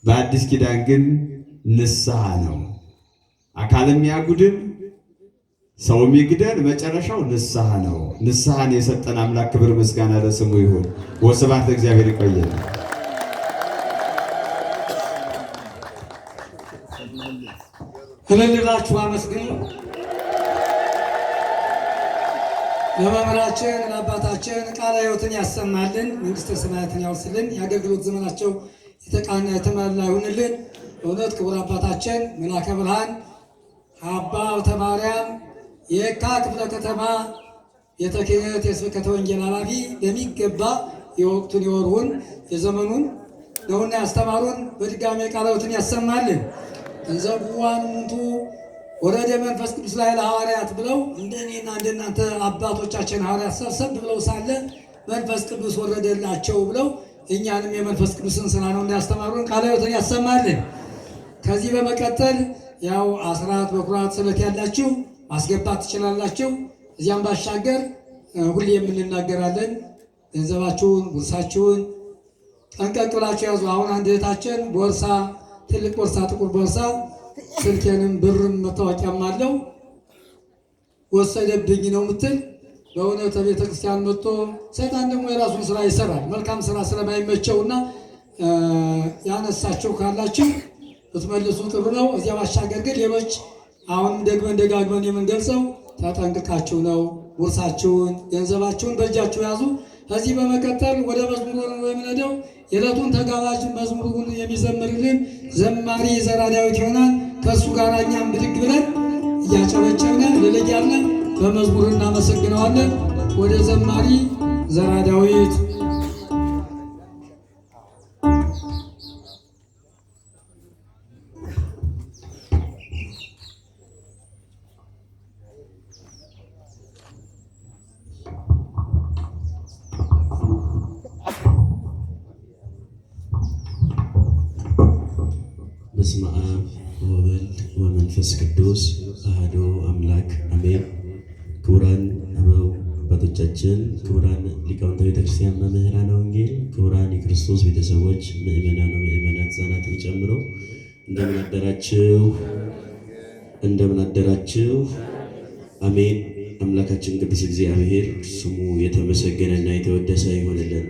በአዲስ ኪዳን ግን ንስሐ ነው። አካልም ያጉድል ሰውም ይግደል፣ መጨረሻው ንስሐ ነው። ንስሐን የሰጠን አምላክ ክብር ምስጋና ለስሙ ይሁን። ወስብሐት ለእግዚአብሔር። ይቆየን። እልልላችሁ አመስግኑ። ለመምህራችን ለአባታችን ቃለ ሕይወትን ያሰማልን፣ መንግሥተ ሰማያትን ያወርስልን፣ የአገልግሎት ዘመናቸው የተቃና የተሟላ ይሁንልን። እውነት ክቡር አባታችን መላከ ብርሃን አባ ሀብተ ማርያም የካ ክፍለ ከተማ ቤተ ክህነት የስብከተ ወንጌል ኃላፊ በሚገባ የወቅቱን የወሩን የዘመኑን ነውና ያስተማሩን። በድጋሜ ቃለ ሕይወትን ያሰማልን። እንዘብዋን ሙንቱ ወረደ መንፈስ ቅዱስ ላይ ለሐዋርያት ብለው እንደኔና እንደናንተ አባቶቻችን ሐዋርያት ሰብሰብ ብለው ሳለ መንፈስ ቅዱስ ወረደላቸው ብለው እኛንም የመንፈስ ቅዱስን ስራ ነው እንዳያስተማሩን ቃለ ሕይወትን ያሰማልን። ከዚህ በመቀጠል ያው አስራት በኩራት ስለት ያላችሁ ማስገባት ትችላላችሁ። እዚያም ባሻገር ሁሌ የምንናገራለን፣ ገንዘባችሁን ቦርሳችሁን ጠንቀቅ ብላችሁ ያዙ። አሁን አንድ እህታችን ቦርሳ ትልቅ ቦርሳ ጥቁር ቦርሳ ስልኬንም ብርም መታወቂያም አለው ወሰደብኝ ነው የምትል። በእውነት ቤተ ክርስቲያን መጥቶ ሰይጣን ደግሞ የራሱን ስራ ይሰራል። መልካም ስራ ስለማይመቸውና ያነሳችሁ ካላችሁ ብትመልሱ ጥሩ ነው። እዚያ ባሻገር ግን ሌሎች አሁንም ደግመን ደጋግመን የምንገልጸው ተጠንቅቃችሁ ነው። ቦርሳችሁን ገንዘባችሁን በእጃችሁ ያዙ። ከዚህ በመቀጠል ወደ መዝሙሩ ነው የምንሄደው። የዕለቱን ተጋባዥ መዝሙሩን የሚዘምርልን ዘማሪ ዘራ ዳዊት ይሆናል። ከእሱ ጋር እኛም ብድግ ብለን እያጨበጨብን ልልያለን በመዝሙር እናመሰግነዋለን። ወደ ዘማሪ ዘራ ዳዊት በስመ አብ ወወልድ ወመንፈስ ቅዱስ አሐዱ አምላክ አሜን። ክቡራን አበው አባቶቻችን፣ ክቡራን ሊቃውንተ ቤተክርስቲያን፣ መምህራነ ወንጌል፣ ክቡራን የክርስቶስ ቤተሰቦች፣ ምእመናን ምእመናት ሕፃናትን ጨምሮ እንደምን አደራችሁ? እንደምን አደራችሁ? አሜን። አምላካችን ቅዱስ እግዚአብሔር ስሙ የተመሰገነና የተወደሰ ይሆንልን።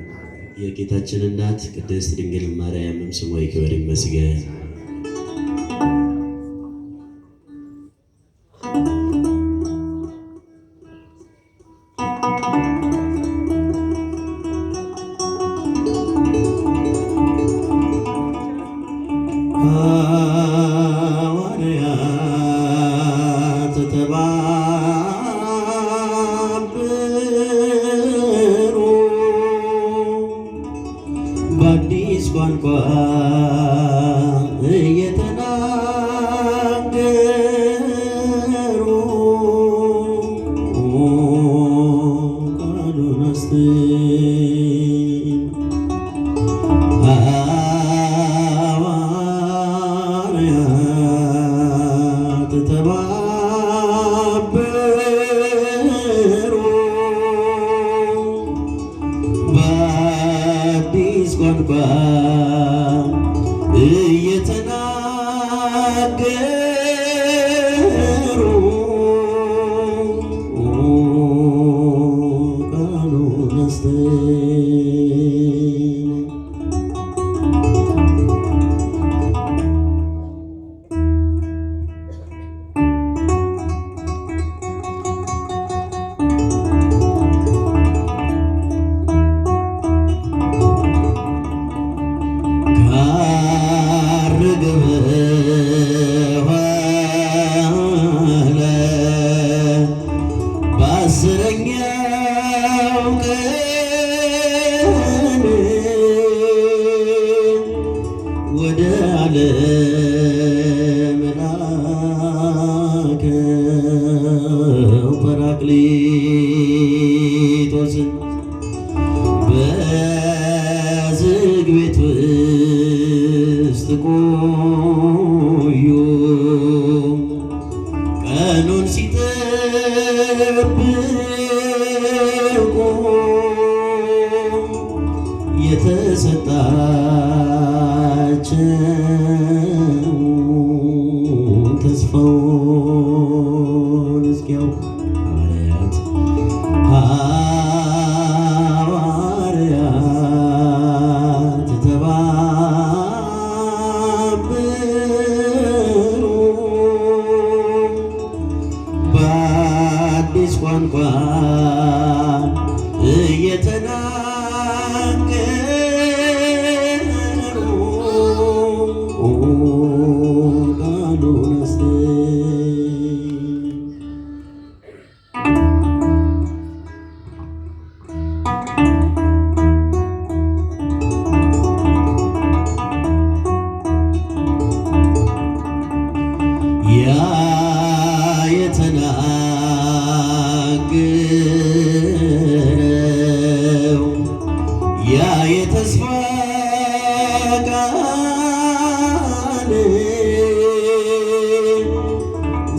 የጌታችን እናት ቅድስት ድንግል ማርያምም ስሟ ይክበር ይመስገን። ሐዋርያት ተባብሩ በአዲስ ቋንቋ እየተናገሩ ሐዋርያት ተባበሩ በአዲስ ቋንቋ እየተናገሩ ቃሉን አስተማሩ። ካረገ በኋላ በአስረኛው ቀን ወደ ዓለም ላከው ጰራቅሊጦስን በዝግ ቤት ውስጥ ቆዩ ቀኑን ሲጠብቁ የተሰጣቸው ተስፋውን እስኪያውቁ ሐዋርያት ተባበሩ በአዲስ ቋንቋ እየተናገሩ ቃሉን ያ የተናገረው ያ የተስፋ ቃል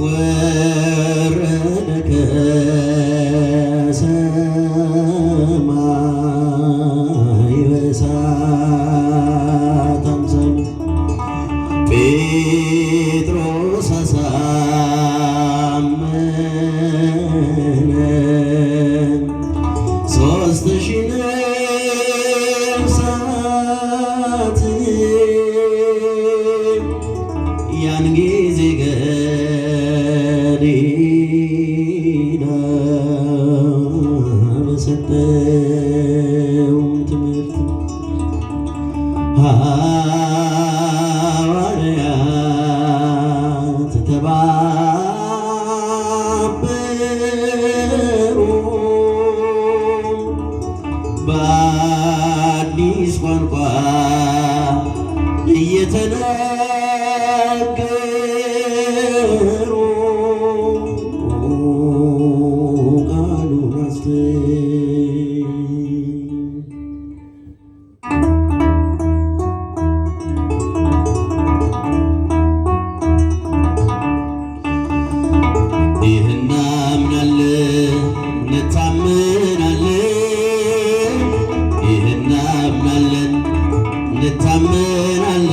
ወረደ ከሰማይ በእሳት አምሳል ጴጥሮስ አሳመነ 3000 ነፍሳት ያን ጊዜ ገሊላ በሰጠው ትምህርት ሐዋርያት ተባበሩ በአዲስ ቋንቋ እየተናገሩ ቃሉን ይህን እናምናለን እንታምናለን ይህን እናምናለን እንታምናለን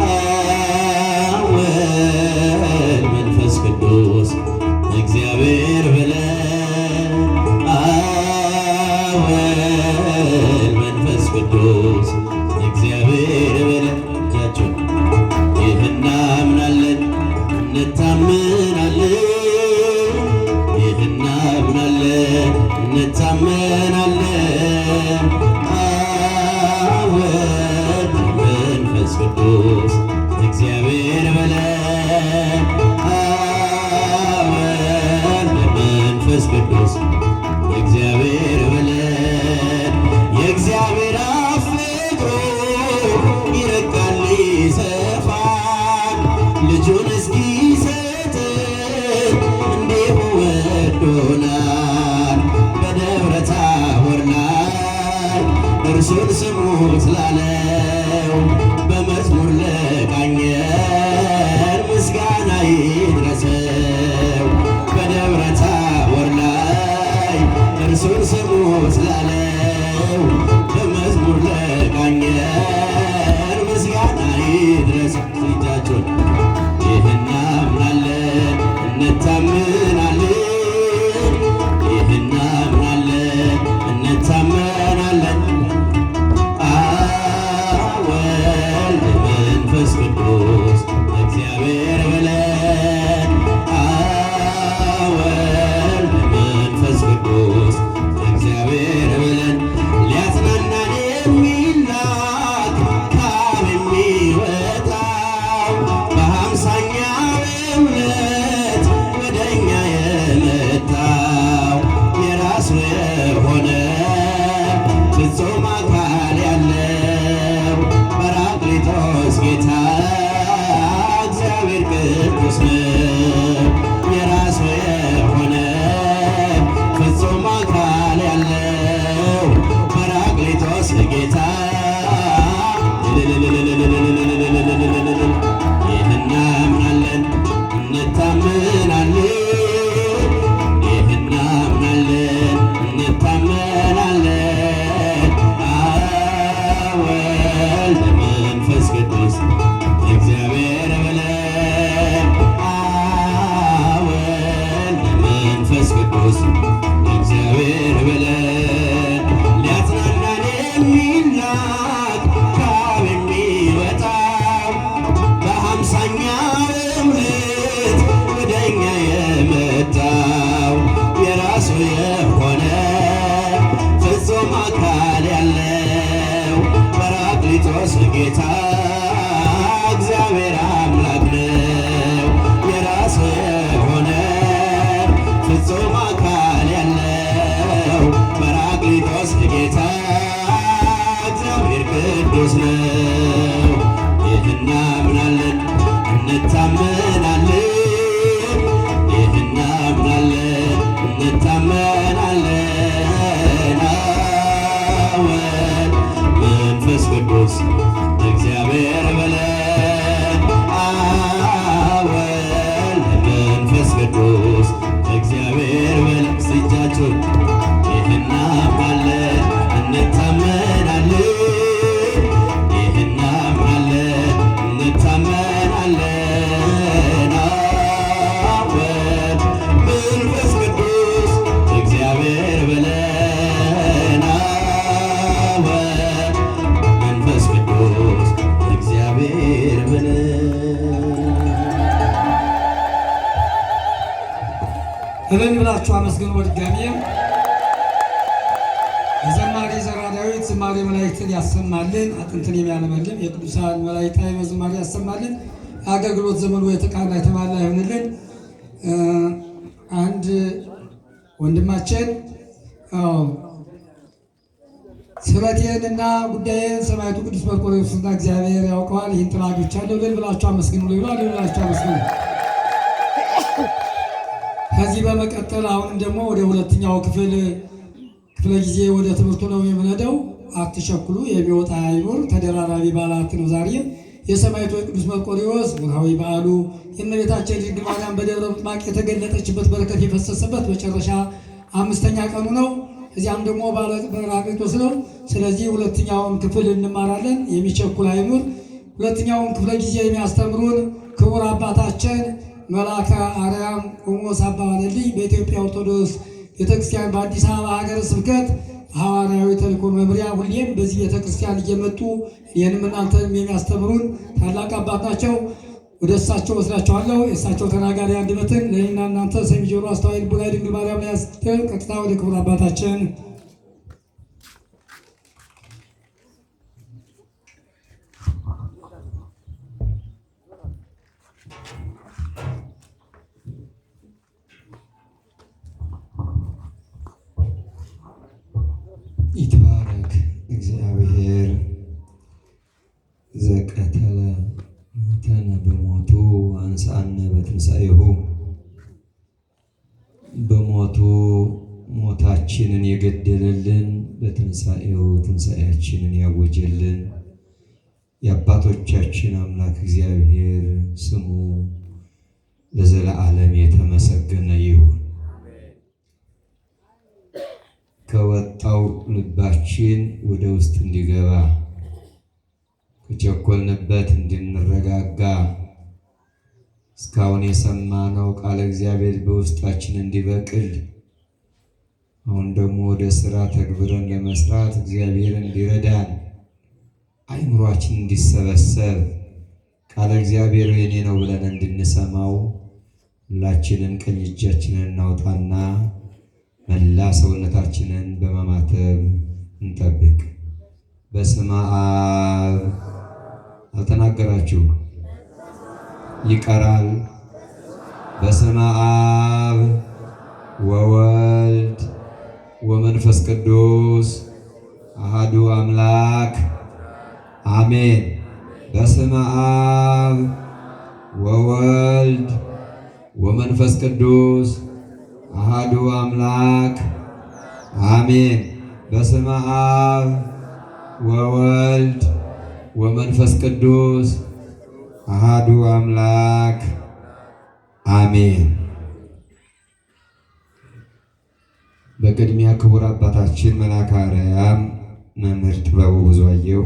አብ ወልድ መንፈስ ቅዱስ እግዚአብሔር ብለን አብ ወልድ መንፈስ ቅዱስ እግዚአብሔር ብለን እጃቸውን ይህን እናምናለን እንታምናለን ይህን እናምናለን እንታምናለን አብ ወልድ መንፈስ ቅዱስ እግዚአብሔር ብለን አብ ወልድ መንፈስ ቅዱስ እግዚአብሔር ብለን የእግዚአብሔር አብ ፍቅሩ ይረቃል ይሰፋል ልጁን እስኪሰጥ እንዲሁ ወዶናል በደብረ እርሱን ስሙት ላለው በመዝሙር ለቃኘን ምስጋና ይድረሰው። በደብረ ታቦር ላይ እርሱን ስሙት ላለው በመዝሙር ለቃኘን ምስጋና ይድረሰው። እጃችሁን ይህ እናምናለን እንታምናለን፣ ይህ እናምናለን እንታመናለን። አብ ወልድ መንፈስ ቅዱስ እግዚአብሔር ብለን፣ አብ ወልድ መንፈስ ቅዱስ እግዚአብሔር ብለን ሊያጽናናን የሚላክ ከአብ የሚወጣው በሃምሳኛው ዕለት ወደኛ የመጣው የራሱ የሆነ ፍጹም አካል ያለው ጰራቅሊጦስ ጌታ እግዚአብሔር ቅዱስ ነው። የራሱ የሆነ ፍጹም አካል ያለው ጰራቅሊጦስ ጌታ ይህ እናምናለን እንታምናለን፣ ይህ እናምናለን እንታመናለን። አብ ወልድ መንፈስ ቅዱስ እግዚአብሔር ብለን፣ አብ ወልድ መንፈስ ቅዱስ እግዚአብሔር ብለን ሊያጽናናን የሚላክ ከአብ የሚወጣው በሃምሳኛው ዕለት ወደኛ የመጣው የራሱ የሆነ ፍጹም አካል ያለው ጰራቅሊጦስ ጌታ እግዚአብሔር አምላክ ነው። የራሱ የሆነ ፍጹም አካል ያለው ጰራቅሊጦስ ጌታ እግዚአብሔር ቅዱስ ነው። ይህ እናምናለን እንታመናለን፣ ይህ እናምናለን እንታመናለን። አብ ወልድ መንፈስ ቅዱስ እግዚአብሔር ብለን፣ አብ ወልድ መንፈስ ቅዱስ እግዚአብሔር ብለን እጃችሁን ይህ እናምናለን እንታመናለን፣ ይህ እናምናለን እንታመናለን። አብ ወልድ መንፈስ ቅዱስ እግዚአብሔር ብለን፣ አብ ወልድ መንፈስ ቅዱስ እግዚአብሔር ብለን እልል ብላችሁ አመስግኑ። በድጋሚ የዘማሪ ዘራ ዳዊት ዝማሬ መላእክትን ያሰማልን፣ አጥንትን የሚያለመልም የቅዱሳን መላእክት ዝማሬ ያሰማልን። የአገልግሎት ዘመኑ የተቃና የተሟላ ይሆንልን። አንድ ወንድማችን ስበቴንና ጉዳይን ሰማዕቱ ቅዱስ መርቆሬዎስና እግዚአብሔር ያውቀዋል፣ ይህን ጥላ አግኝቻለሁ እልል ብላችሁ አመስግኑ ብሏል። እልል ብላችሁ አመስግኑ። ከዚህ በመቀጠል አሁንም ደግሞ ወደ ሁለተኛው ክፍለ ጊዜ ወደ ትምህርቱ ነው የምንሄደው። አትቸኩሉ፣ የሚወጣ አይኖር። ተደራራቢ በዓላት ነው ዛሬ። የሰማዕቱ የቅዱስ መርቆሬዎስ ወርሃዊ በዓሉ፣ የእመቤታችን ድንግል ማርያም በደብረ ምጥማቅ የተገለጠችበት በረከት የፈሰሰበት መጨረሻ 5ኛ ቀኑ ነው። እዚያም ደግሞ ጰራቅሊጦስ ነው። ስለዚህ ሁለተኛውን ክፍል እንማራለን። የሚቸኩል አይኑር። ሁለተኛውን ክፍለ ጊዜ የሚያስተምሩን ክቡር አባታችን መልአከ አርያም ቆሞስ አባ ዋለልኝ በኢትዮጵያ ኦርቶዶክስ ቤተክርስቲያን በአዲስ አበባ ሀገረ ስብከት ሐዋርያዊ ተልእኮ መምሪያ ሁሌም በዚህ ቤተክርስቲያን እየመጡ ይህንም እናንተንም የሚያስተምሩን ታላቅ አባት ናቸው። ወደ እሳቸው ወስዳቸዋለሁ። የእሳቸው ተናጋሪ አንደበትን ለእኔና እናንተ ሰሚ ጆሮ አስተዋይ ልቡና ድንግል ማርያም ላይ ያስደር። ቀጥታ ወደ ክቡር አባታችን ይትባረክ እግዚአብሔር ዘቀተለ ሞተነ በሞቱ አንሳነ በትንሣኤሁ። በሞቱ ሞታችንን የገደለልን በትንሣኤው ትንሣኤያችንን ያወጀልን የአባቶቻችን አምላክ እግዚአብሔር ስሙ ለዘለዓለም የተመሰገነ ይሁን። ከወጣው ልባችን ወደ ውስጥ እንዲገባ ከቸኮልንበት እንድንረጋጋ እስካሁን የሰማነው ቃለ እግዚአብሔር በውስጣችን እንዲበቅል አሁን ደግሞ ወደ ስራ ተግብረን ለመስራት እግዚአብሔር እንዲረዳን አይምሯችን እንዲሰበሰብ ቃለ እግዚአብሔር የኔ ነው ብለን እንድንሰማው ሁላችንም ቀኝ እጃችንን እናውጣና መላ ሰውነታችንን በመማተብ እንጠብቅ። በስመ አብ አልተናገራችሁ ይቀራል። በስመ አብ ወወልድ ወመንፈስ ቅዱስ አሃዱ አምላክ አሜን። በስመ አብ ወወልድ ወመንፈስ ቅዱስ አሃዱ አምላክ አሜን። በስመ አብ ወወልድ ወመንፈስ ቅዱስ አሃዱ አምላክ አሜን። በቅድሚያ ክቡር አባታችን መልአከ አርያም መምህር ጥበቡ ብዙአየሁ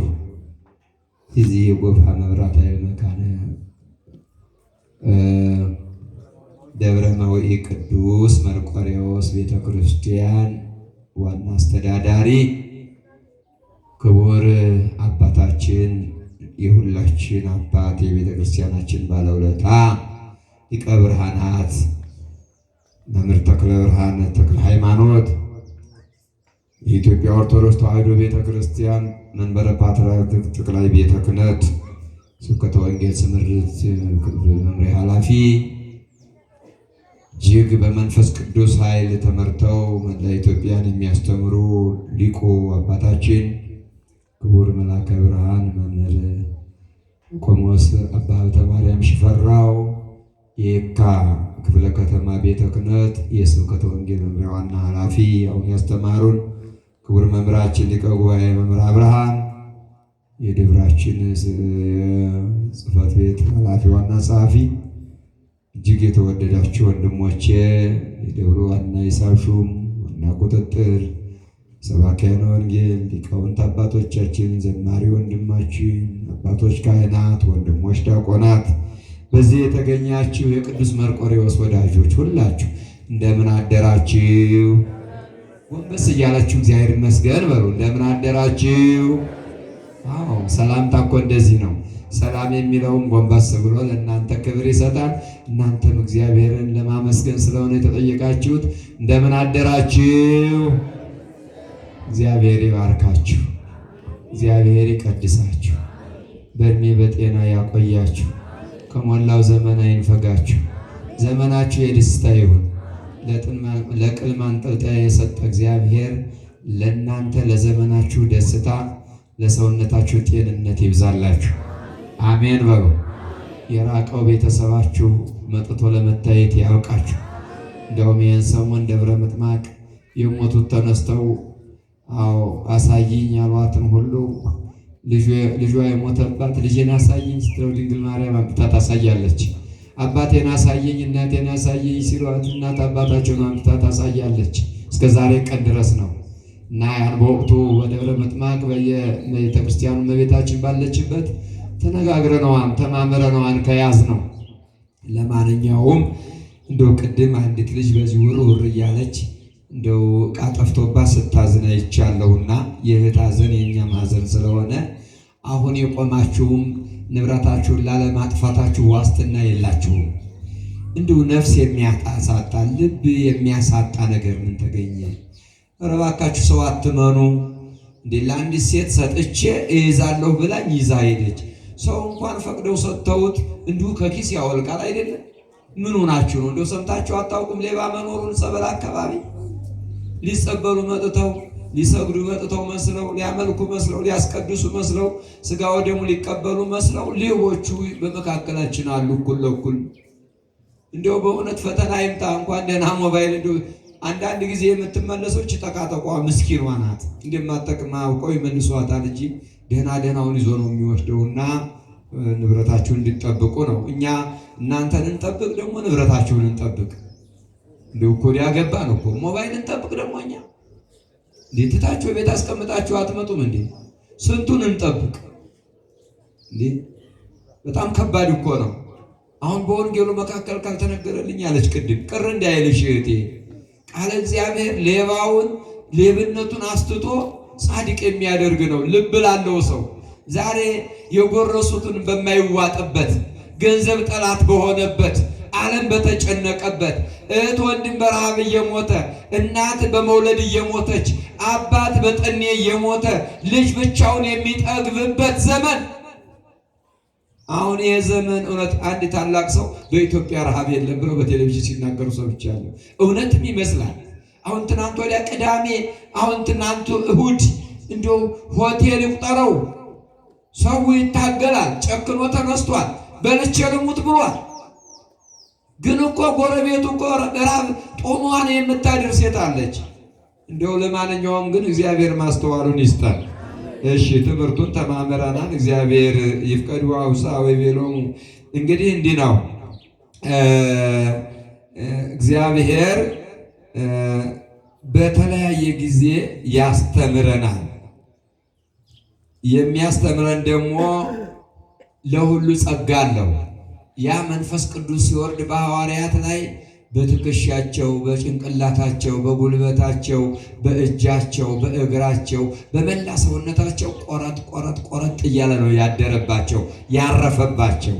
እዚህ የጎፋ መብራት ኃይል መካነ ደብረ መውኢ ቅዱስ መርቆሬዎስ ቤተ ክርስቲያን ዋና አስተዳዳሪ፣ ክቡር አባታችን የሁላችን አባት የቤተ ክርስቲያናችን ባለውለታ ሊቀ ብርሃናት መምህር ተክለ ብርሃን ተክለ ሃይማኖት፣ የኢትዮጵያ ኦርቶዶክስ ተዋሕዶ ቤተ ክርስቲያን መንበረ ፓትርያርክ ጠቅላይ ቤተ ክህነት ስብከተ ወንጌል ስምሪት መምሪያ ኃላፊ፣ እጅግ በመንፈስ ቅዱስ ኃይል ተመርተው መላ ኢትዮጵያን የሚያስተምሩ ሊቁ አባታችን ክቡር መልአከ ብርሃን መምህር ቆሞስ አባ ሀብተ ማርያም ሽፈራው የየካ ክፍለ ከተማ ቤተ ክህነት የስብከተ ወንጌል መምሪያ ዋና ኃላፊ አሁን ያስተማሩን ክቡር መምህራችን ሊቀ ጉባኤ መምህር አብርሃም የደብራችን ጽሕፈት ቤት ኃላፊ ዋና ጸሐፊ፣ እጅግ የተወደዳችሁ ወንድሞቼ የደብሩ ዋና ሂሳብ ሹም፣ ዋና ቁጥጥር፣ ሰባክያነ ወንጌል፣ ሊቃውንት አባቶቻችን፣ ዘማሪ ወንድማችን፣ አባቶች ካህናት፣ ወንድሞች ዲያቆናት፣ በዚህ የተገኛችሁ የቅዱስ መርቆሬዎስ ወዳጆች ሁላችሁ እንደምን አደራችሁ? ጎንበስ እያላችሁ እግዚአብሔር ይመስገን በሉ። እንደምን አደራችሁ? አዎ ሰላምታ እኮ እንደዚህ ነው። ሰላም የሚለውም ጎንበስ ብሎ ለእናንተ ክብር ይሰጣል። እናንተም እግዚአብሔርን ለማመስገን ስለሆነ የተጠየቃችሁት እንደምን አደራችሁ? እግዚአብሔር ይባርካችሁ፣ እግዚአብሔር ይቀድሳችሁ፣ በእድሜ በጤና ያቆያችሁ፣ ከሞላው ዘመን አይንፈጋችሁ። ዘመናችሁ የደስታ ይሁን። ለቅል ማንጠልጠያ የሰጠ እግዚአብሔር ለእናንተ ለዘመናችሁ ደስታ፣ ለሰውነታችሁ ጤንነት ይብዛላችሁ። አሜን በሉ። የራቀው ቤተሰባችሁ መጥቶ ለመታየት ያውቃችሁ። እንደውም ይህን ሰሞን ደብረ ምጥማቅ የሞቱት ተነስተው አሳይኝ ያሏትን ሁሉ ልጇ የሞተባት ልጄን አሳይኝ ስትለው ድንግል ማርያም አምጥታ ታሳያለች። አባቴን አሳየኝ እናቴን አሳየኝ ሲሏት እናት አባታቸውን አምጥታ ታሳያለች። እስከ ዛሬ ቀን ድረስ ነው እና ያን በወቅቱ በደብረ ምጥማቅ በየቤተ ክርስቲያኑ እመቤታችን ባለችበት ተነጋግረነዋን ተማምረነዋን ከያዝ ነው። ለማንኛውም እንደው ቅድም አንዲት ልጅ በዚህ ውር እያለች እንደው ዕቃ ጠፍቶባት ስታዝን አይቻለሁና የእህት ሐዘን የእኛም ሐዘን ስለሆነ አሁን የቆማችሁም ንብረታችሁን ላለማጥፋታችሁ ዋስትና የላችሁም። እንዲሁ ነፍስ የሚያሳጣ ልብ የሚያሳጣ ነገር ምን ተገኘ? ኧረ እባካችሁ ሰው አትመኑ። እንዴ ለአንዲት ሴት ሰጥቼ እይዛለሁ ብላኝ ይዛ ሄደች። ሰው እንኳን ፈቅደው ሰጥተውት እንዲሁ ከኪስ ያወልቃል አይደለም? ምን ሆናችሁ ነው? እንደው ሰምታችሁ አታውቁም? ሌባ መኖሩን ጸበል አካባቢ ሊጸበሉ መጥተው ሊሰግዱ መጥተው መስለው ሊያመልኩ መስለው ሊያስቀድሱ መስለው ስጋ ወደሙ ሊቀበሉ መስለው ሌቦቹ በመካከላችን አሉ እኩል ለእኩል። እንደው በእውነት ፈተና ይምጣ እንኳን ደህና ሞባይል እንደው አንዳንድ ጊዜ የምትመለሰው ተቃጠቋ ምስኪኗ ናት። እንደማጠቅም አውቀው ይመልሷታል እንጂ ደህናውን ይዞ ነው የሚወስደውና ንብረታችሁን እንድትጠብቁ ነው። እኛ እናንተን እንጠብቅ ደግሞ ንብረታችሁን እንጠብቅ። እንደው እኮ ያገባ ነው እኮ ሞባይል እንጠብቅ ደግሞ እኛ ትታችሁ ቤት አስቀምጣችሁ አትመጡም እንዴ? ስንቱን እንጠብቅ እንዴ? በጣም ከባድ እኮ ነው። አሁን በወንጌሉ መካከል ካልተነገረልኝ አለች ቅድም ቅር እንዳይልሽ እህቴ፣ ቃለ እግዚአብሔር ሌባውን ሌብነቱን አስትቶ ጻድቅ የሚያደርግ ነው። ልብ ላለው ሰው ዛሬ የጎረሱትን በማይዋጥበት ገንዘብ ጠላት በሆነበት ዓለም በተጨነቀበት እህት ወንድም በረሃብ እየሞተ እናት በመውለድ እየሞተች አባት በጠኔ እየሞተ ልጅ ብቻውን የሚጠግብበት ዘመን አሁን ይሄ ዘመን እውነት አንድ ታላቅ ሰው በኢትዮጵያ ረሃብ የለም ብለው በቴሌቪዥን ሲናገሩ ሰምቻለሁ። እውነትም ይመስላል። አሁን ትናንት ወዲያ ቅዳሜ፣ አሁን ትናንቱ እሁድ እንደው ሆቴል ይቁጠረው ሰው ይታገላል። ጨክኖ ተነስቷል። በልቼ ልሙት ብሏል። ግን እኮ ጎረቤቱ እኮ ራብ ጦሟን የምታድር ሴት አለች። እንደው ለማንኛውም ግን እግዚአብሔር ማስተዋሉን ይስጣል። እሺ ትምህርቱን ተማምረናል። እግዚአብሔር ይፍቀዱ አውሳ ወይ ቤሎሙ። እንግዲህ እንዲህ ነው እግዚአብሔር በተለያየ ጊዜ ያስተምረናል። የሚያስተምረን ደግሞ ለሁሉ ጸጋ አለው። ያ መንፈስ ቅዱስ ሲወርድ በሐዋርያት ላይ በትከሻቸው፣ በጭንቅላታቸው፣ በጉልበታቸው፣ በእጃቸው፣ በእግራቸው፣ በመላ ሰውነታቸው ቆረጥ እያለ ነው ያደረባቸው ያረፈባቸው።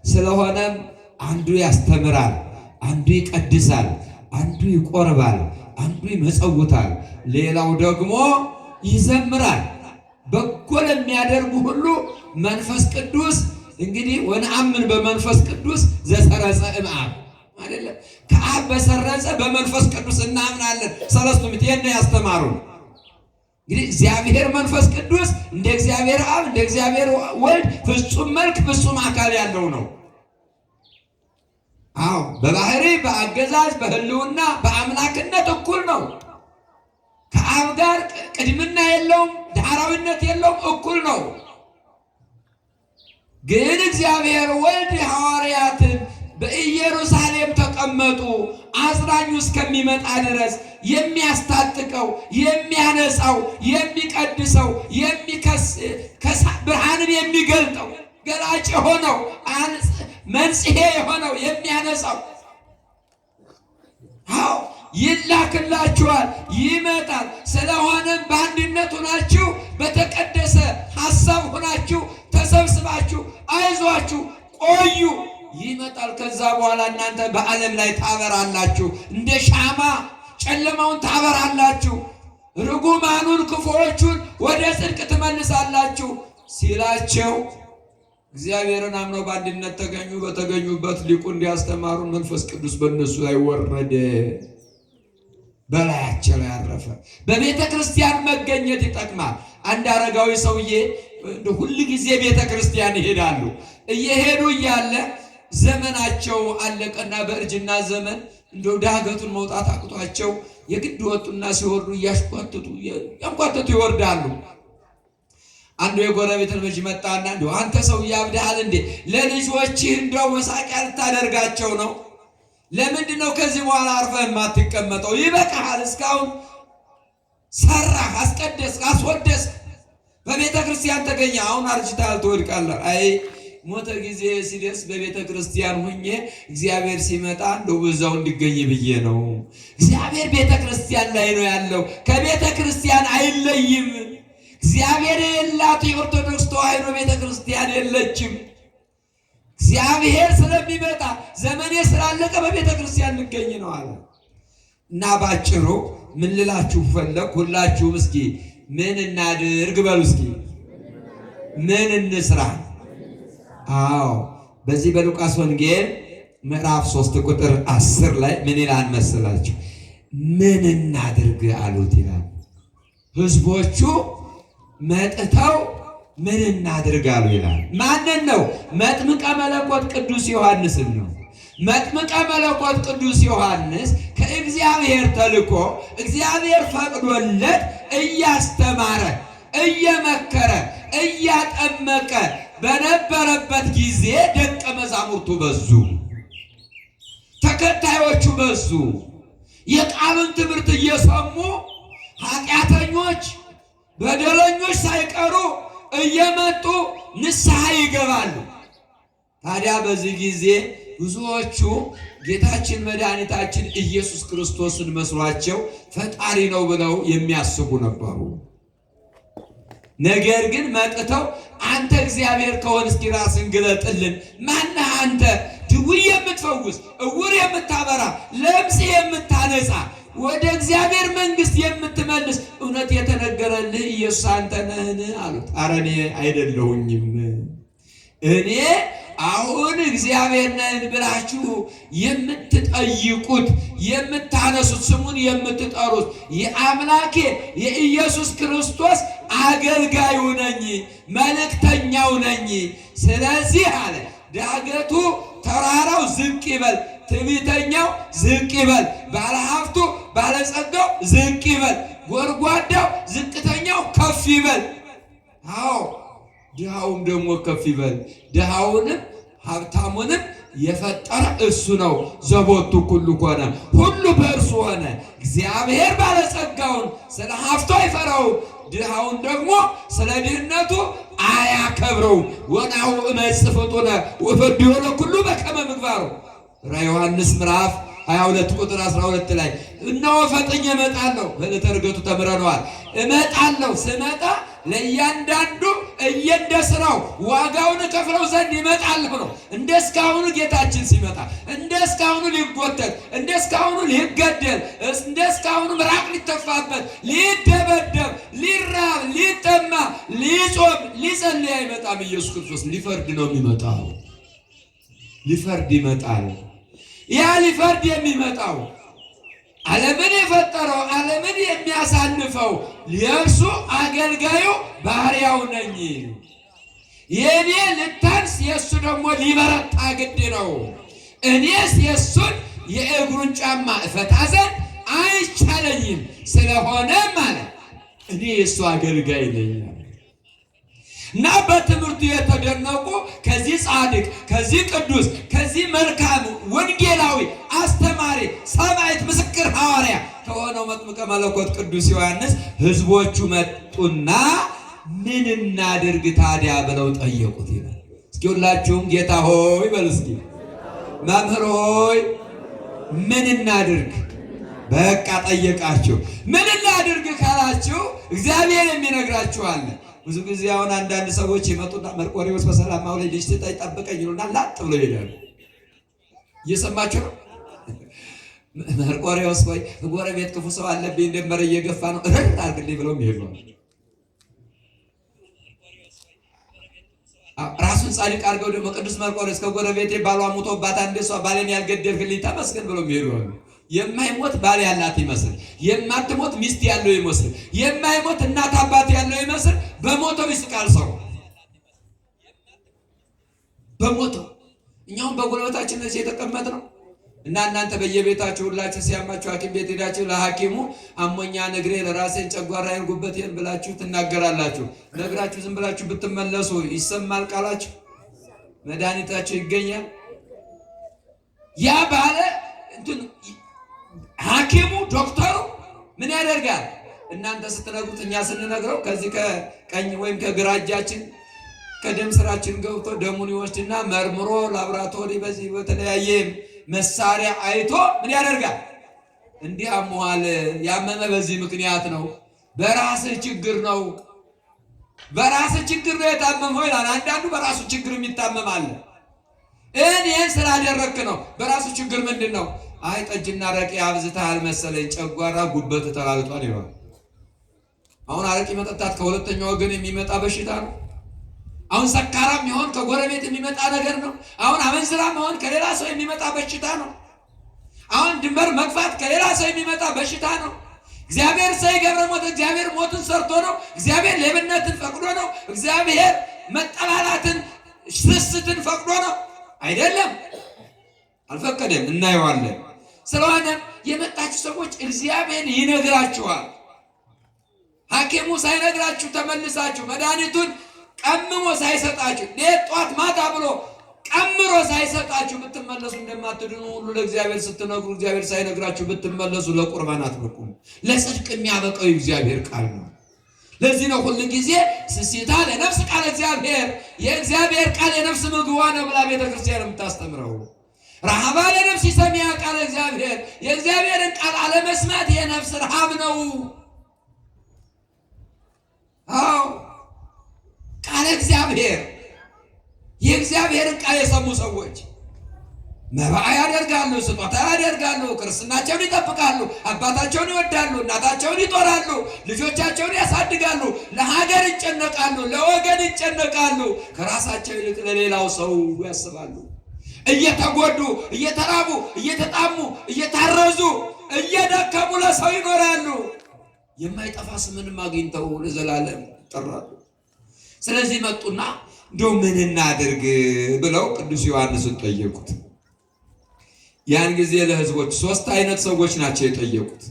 ስለሆነም አንዱ ያስተምራል፣ አንዱ ይቀድሳል፣ አንዱ ይቆርባል፣ አንዱ ይመጸውታል፣ ሌላው ደግሞ ይዘምራል። በጎ ለሚያደርጉ ሁሉ መንፈስ ቅዱስ እንግዲህ ወነአምን በመንፈስ ቅዱስ ዘሰረጸ እምአብ አይደለም ከአብ በሰረጸ በመንፈስ ቅዱስ እናምናለን። ሰለስቱ ምዕት ይሄን ያስተማሩን። እንግዲህ እግዚአብሔር መንፈስ ቅዱስ እንደ እግዚአብሔር አብ እንደ እግዚአብሔር ወልድ ፍጹም መልክ ፍጹም አካል ያለው ነው። አዎ በባህሪ በአገዛዝ በህልውና በአምላክነት እኩል ነው። ከአብ ጋር ቅድምና የለውም፣ ዳህራዊነት የለውም፣ እኩል ነው። ግን እግዚአብሔር ወልድ ሐዋርያትን በኢየሩሳሌም ተቀመጡ አጽናኙ እስከሚመጣ ድረስ የሚያስታጥቀው የሚያነጻው የሚቀድሰው ብርሃንን የሚገልጠው ገላጭ የሆነው መንጽሔ የሆነው የሚያነጻው አዎ ይላክላችኋል፣ ይመጣል። ስለሆነም በአንድነት ሆናችሁ በተቀደሰ ሐሳብ ሆናችሁ ተሰብስባችሁ አይዟችሁ ቆዩ። ይመጣል። ከዛ በኋላ እናንተ በዓለም ላይ ታበራላችሁ፣ እንደ ሻማ ጨለማውን ታበራላችሁ፣ ርጉማኑን ክፉዎቹን ወደ ጽድቅ ትመልሳላችሁ ሲላቸው እግዚአብሔርን አምነው በአንድነት ተገኙ። በተገኙበት ሊቁ እንዲያስተማሩን መንፈስ ቅዱስ በእነሱ ላይ ወረደ፣ በላያቸው ላይ አረፈ። በቤተ ክርስቲያን መገኘት ይጠቅማል። አንድ አረጋዊ ሰውዬ ሁል ጊዜ ቤተ ክርስቲያን ይሄዳሉ። እየሄዱ እያለ ዘመናቸው አለቀና በእርጅና ዘመን እንደው ዳገቱን መውጣት አቅቷቸው የግድ ወጡና ሲወርዱ እያሽቋተቱ ያንቋተቱ ይወርዳሉ። አንዱ የጎረቤት ልጅ መጣና እንደው አንተ ሰው ያብዳል እንዴ? ለልጆችህ እንደው መሳቂያ ልታደርጋቸው ነው? ለምንድን ነው ከዚህ በኋላ አርፈህ የማትቀመጠው? ይበቃሃል። እስካሁን ሰራህ፣ አስቀደስክ፣ አስወደስክ፣ በቤተ ክርስቲያን ተገኘ። አሁን አርጅተሃል፣ ትወድቃለህ። አይ ሞተ ጊዜ ሲደርስ በቤተ ክርስቲያን ሁኜ እግዚአብሔር ሲመጣ እንደው በዛው እንዲገኝ ብዬ ነው። እግዚአብሔር ቤተ ክርስቲያን ላይ ነው ያለው፣ ከቤተ ክርስቲያን አይለይም። እግዚአብሔር የላት የኦርቶዶክስ ተዋሕዶ ቤተ ክርስቲያን የለችም። እግዚአብሔር ስለሚመጣ ዘመኔ ስላለቀ በቤተ ክርስቲያን ልገኝ ነው አለ እና ባጭሩ ምን ልላችሁ ፈለግ፣ ሁላችሁም እስኪ ምን እናድርግ በሉ እስኪ። ምን እንስራ? አዎ በዚህ በሉቃስ ወንጌል ምዕራፍ 3 ቁጥር 10 ላይ ምን ይላል መሰላችሁ? ምን እናድርግ አሉት ይላል። ህዝቦቹ መጥተው ምን እናድርግ አሉ ይላል። ማንን ነው? መጥምቀ መለኮት ቅዱስ ዮሐንስን ነው። መጥምቀ መለኮት ቅዱስ ዮሐንስ ከእግዚአብሔር ተልኮ እግዚአብሔር ፈቅዶለት እያስተማረ እየመከረ እያጠመቀ በነበረበት ጊዜ ደቀ መዛሙርቱ በዙ፣ ተከታዮቹ በዙ። የቃሉን ትምህርት እየሰሙ ኃጢአተኞች በደለኞች ሳይቀሩ እየመጡ ንስሐ ይገባሉ። ታዲያ በዚህ ጊዜ ብዙዎቹ ጌታችን መድኃኒታችን ኢየሱስ ክርስቶስን መስሏቸው ፈጣሪ ነው ብለው የሚያስቡ ነበሩ። ነገር ግን መጥተው አንተ እግዚአብሔር ከሆንክ እስኪ ራስን ግለጥልን፣ ማነህ አንተ? ድውይ የምትፈውስ፣ እውር የምታበራ፣ ለምጽ የምታነጻ፣ ወደ እግዚአብሔር መንግሥት የምትመልስ እውነት የተነገረልህ ኢየሱስ አንተ ነህን አሉት። ኧረ እኔ አይደለሁኝም። እኔ አሁን እግዚአብሔር ነን ብላችሁ የምትጠይቁት የምታነሱት ስሙን የምትጠሩት የአምላኬ የኢየሱስ ክርስቶስ አገልጋዩ ነኝ፣ መልእክተኛው ነኝ። ስለዚህ አለ ዳገቱ ተራራው ዝቅ ይበል፣ ትዕቢተኛው ዝቅ ይበል፣ ባለሀብቱ ባለጸጋው ዝቅ ይበል፣ ጎድጓዳው ዝቅተኛው ከፍ ይበል። አዎ ድሃውም ደግሞ ከፍ ይበል። ድሃውንም ሀብታሙንም የፈጠረ እሱ ነው። ዘቦቱ ኩሉ ኮነ፣ ሁሉ በእርሱ ሆነ። እግዚአብሔር ባለጸጋውን ስለ ሀብቱ አይፈራውም፣ ድሃውን ደግሞ ስለ ድህነቱ አያከብረው። ወናሁ እመጽእ ፍጡነ ወእፈድዮ ለኩሉ በከመ ምግባሩ። ራዕየ ዮሐንስ ምዕራፍ 22 ቁጥር 12 ላይ እነሆ ፈጥኜ እመጣለሁ። በዕለተ ዕርገቱ ተምረነዋል። እመጣለሁ፣ ስመጣ ለእያንዳንዱ እንደ ሥራው ዋጋውን ከፍለው ዘንድ ይመጣለሁ ነው። እንደ እስካሁኑ ጌታችን ሲመጣ እንደ እስካሁኑ ሊጎተት፣ እንደ እስካሁኑ ሊገደል፣ እንደ እስካሁኑ ምራቅ ሊተፋበት፣ ሊደበደብ፣ ሊራብ፣ ሊጠማ፣ ሊጾም፣ ሊጸልይ አይመጣም። ኢየሱስ ክርስቶስ ሊፈርድ ነው የሚመጣው። ሊፈርድ ይመጣል። ያ ሊፈርድ የሚመጣው ዓለምን የፈጠረው ዓለምን የሚያሳልፈው የእርሱ አገልጋዩ ባሪያው ነኝ። የእኔ ልታንስ የእሱ ደግሞ ሊበረታ ግድ ነው። እኔስ የእሱን የእግሩን ጫማ እፈታ ዘንድ አይቻለኝም። ስለሆነ ማለት እኔ የእሱ አገልጋይ ነኝ እና በትምህርቱ የተደነቁ ከዚህ ጻድቅ፣ ከዚህ ቅዱስ፣ ከዚህ መልካም ወንጌላዊ አስተማሪ፣ ሰማዕት፣ ምስክር፣ ሐዋርያ ከሆነው መጥምቀ መለኮት ቅዱስ ዮሐንስ ሕዝቦቹ መጡና ምን እናድርግ ታዲያ ብለው ጠየቁት ይላል። እስኪ ሁላችሁም ጌታ ሆይ በሉ እስኪ፣ መምህር ሆይ ምን እናድርግ? በቃ ጠየቃችሁ። ምን እናድርግ ካላችሁ እግዚአብሔር የሚነግራችሁ አለ። ብዙ ጊዜ አሁን አንዳንድ ሰዎች ይመጡና መርቆሬዎስ በሰላም ማውለድ ልጅ ጠብቀኝ ይሉና ላጥ ብሎ ይሄዳሉ። እየሰማችሁ ነው? መርቆሬዎስ ወይ ጎረቤት ክፉ ሰው አለብኝ ደንበር እየገፋ ነው እረድ አድርግልኝ ብለው ይሄዱ። ራሱን ጻድቅ አድርገው ደግሞ ቅዱስ መርቆሬዎስ ከጎረቤቴ ባሏ ሞቶባት አንዴ እሷ ባሌን ያልገደልክልኝ ተመስገን ብለው ይሄዱ። የማይሞት ባል ያላት ይመስል፣ የማትሞት ሚስት ያለው ይመስል፣ የማይሞት እናት አባት ያለው ይመስል በሞተው ይስቃል ሰው በሞተው። እኛውም በጉልበታችን እዚህ የተቀመጥነው እና እናንተ በየቤታችሁ ሁላችሁ ሲያማችሁ ሐኪም ቤት ሄዳችሁ ለሐኪሙ አሞኛ ነግሬ ለራሴን ጨጓራ ይርጉበትን ብላችሁ ትናገራላችሁ። ነግራችሁ ዝም ብላችሁ ብትመለሱ ይሰማል ቃላችሁ? መድኃኒታችሁ ይገኛል? ያ ባለ እንትን ሐኪሙ ዶክተሩ ምን ያደርጋል? እናንተ ስትነግሩት እኛ ስንነግረው ከዚህ ከቀኝ ወይም ከግራ እጃችን ከደም ስራችን ገብቶ ደሙን ይወስድና መርምሮ ላብራቶሪ በዚህ በተለያየ መሳሪያ አይቶ ምን ያደርጋል? እንዲህ አሞሃል፣ ያመመ በዚህ ምክንያት ነው፣ በራስህ ችግር ነው፣ በራስህ ችግር ነው የታመመው ይላል። አንዳንዱ በራሱ ችግር የሚታመም አለ። እኔን ስላደረክ ነው። በራሱ ችግር ምንድን ነው? አይ ጠጅና አረቄ አብዝተሃል መሰለኝ፣ ጨጓራ ጉበት ተላልጧል ይላል። አሁን አረቄ መጠጣት ከሁለተኛው ወገን የሚመጣ በሽታ ነው። አሁን ሰካራም ይሆን ከጎረቤት የሚመጣ ነገር ነው። አሁን አመንዝራ መሆን ከሌላ ሰው የሚመጣ በሽታ ነው። አሁን ድንበር መግፋት ከሌላ ሰው የሚመጣ በሽታ ነው። እግዚአብሔር ሳይገብረ ሞት እግዚአብሔር ሞትን ሰርቶ ነው። እግዚአብሔር ሌብነትን ፈቅዶ ነው። እግዚአብሔር መጠላላትን ስስትን ፈቅዶ ነው አይደለም፣ አልፈቀደም። እናየዋለን። ስለሆነም የመጣችሁ ሰዎች እግዚአብሔር ይነግራችኋል። ሐኪሙ ሳይነግራችሁ ተመልሳችሁ መድኃኒቱን ቀምሞ ሳይሰጣችሁ ጧት ማታ ብሎ ቀምሮ ሳይሰጣችሁ ብትመለሱ እንደማትድኑ ሁሉ ለእግዚአብሔር ስትነግሩ እግዚአብሔር ሳይነግራችሁ ብትመለሱ ለቁርባን አትበቁም። ለጽድቅ የሚያበቃው የእግዚአብሔር ቃል ነው። ለዚህ ነው ሁሉ ጊዜ ስሲታ ለነፍስ ቃል እግዚአብሔር የእግዚአብሔር ቃል የነፍስ ምግቧ ነው ብላ ቤተክርስቲያን የምታስተምረው። ረሃባ ለነፍስ ይሰሚያ ቃል እግዚአብሔር የእግዚአብሔርን ቃል አለመስማት የነፍስ ረሃብ ነው። አዎ ቃል እግዚአብሔር የእግዚአብሔርን ቃል የሰሙ ሰዎች መባ ያደርጋሉ፣ ስጦታ ያደርጋሉ፣ ክርስትናቸውን ይጠብቃሉ፣ አባታቸውን ይወዳሉ፣ እናታቸውን ይጦራሉ፣ ልጆቻቸውን ያሳድጋሉ፣ ለሀገር ይጨነቃሉ፣ ለወገን ይጨነቃሉ፣ ከራሳቸው ይልቅ ለሌላው ሰው ያስባሉ። እየተጎዱ እየተራቡ እየተጣሙ እየታረዙ እየደከሙ ለሰው ይኖራሉ። የማይጠፋ ስምንም አግኝተው ለዘላለም ይጠራሉ። ስለዚህ መጡና እንደው ምን እናድርግ ብለው ቅዱስ ዮሐንስን ጠየቁት። ያን ጊዜ ለሕዝቦች 3 አይነት ሰዎች ናቸው የጠየቁት።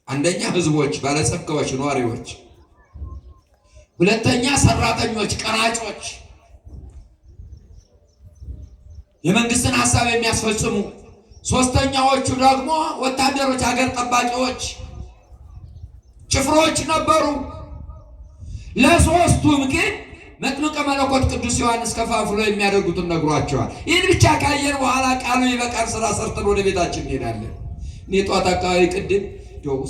አንደኛ ሕዝቦች፣ ባለጸጋዎች፣ ነዋሪዎች፣ ሁለተኛ ሰራተኞች፣ ቀራጮች፣ የመንግስትን ሐሳብ የሚያስፈጽሙ፣ ሶስተኛዎቹ ደግሞ ወታደሮች፣ ሀገር ጠባቂዎች፣ ጭፍሮች ነበሩ። ለሶስቱም ግን መጥምቀ መለኮት ቅዱስ ዮሐንስ ከፋፍሎ የሚያደርጉትን ነግሯቸዋል። ይህን ብቻ ካየን በኋላ ቃሉ ይበቃል፣ ስራ ሰርተን ወደ ቤታችን እንሄዳለን። እኔ ጧት አካባቢ ቅድም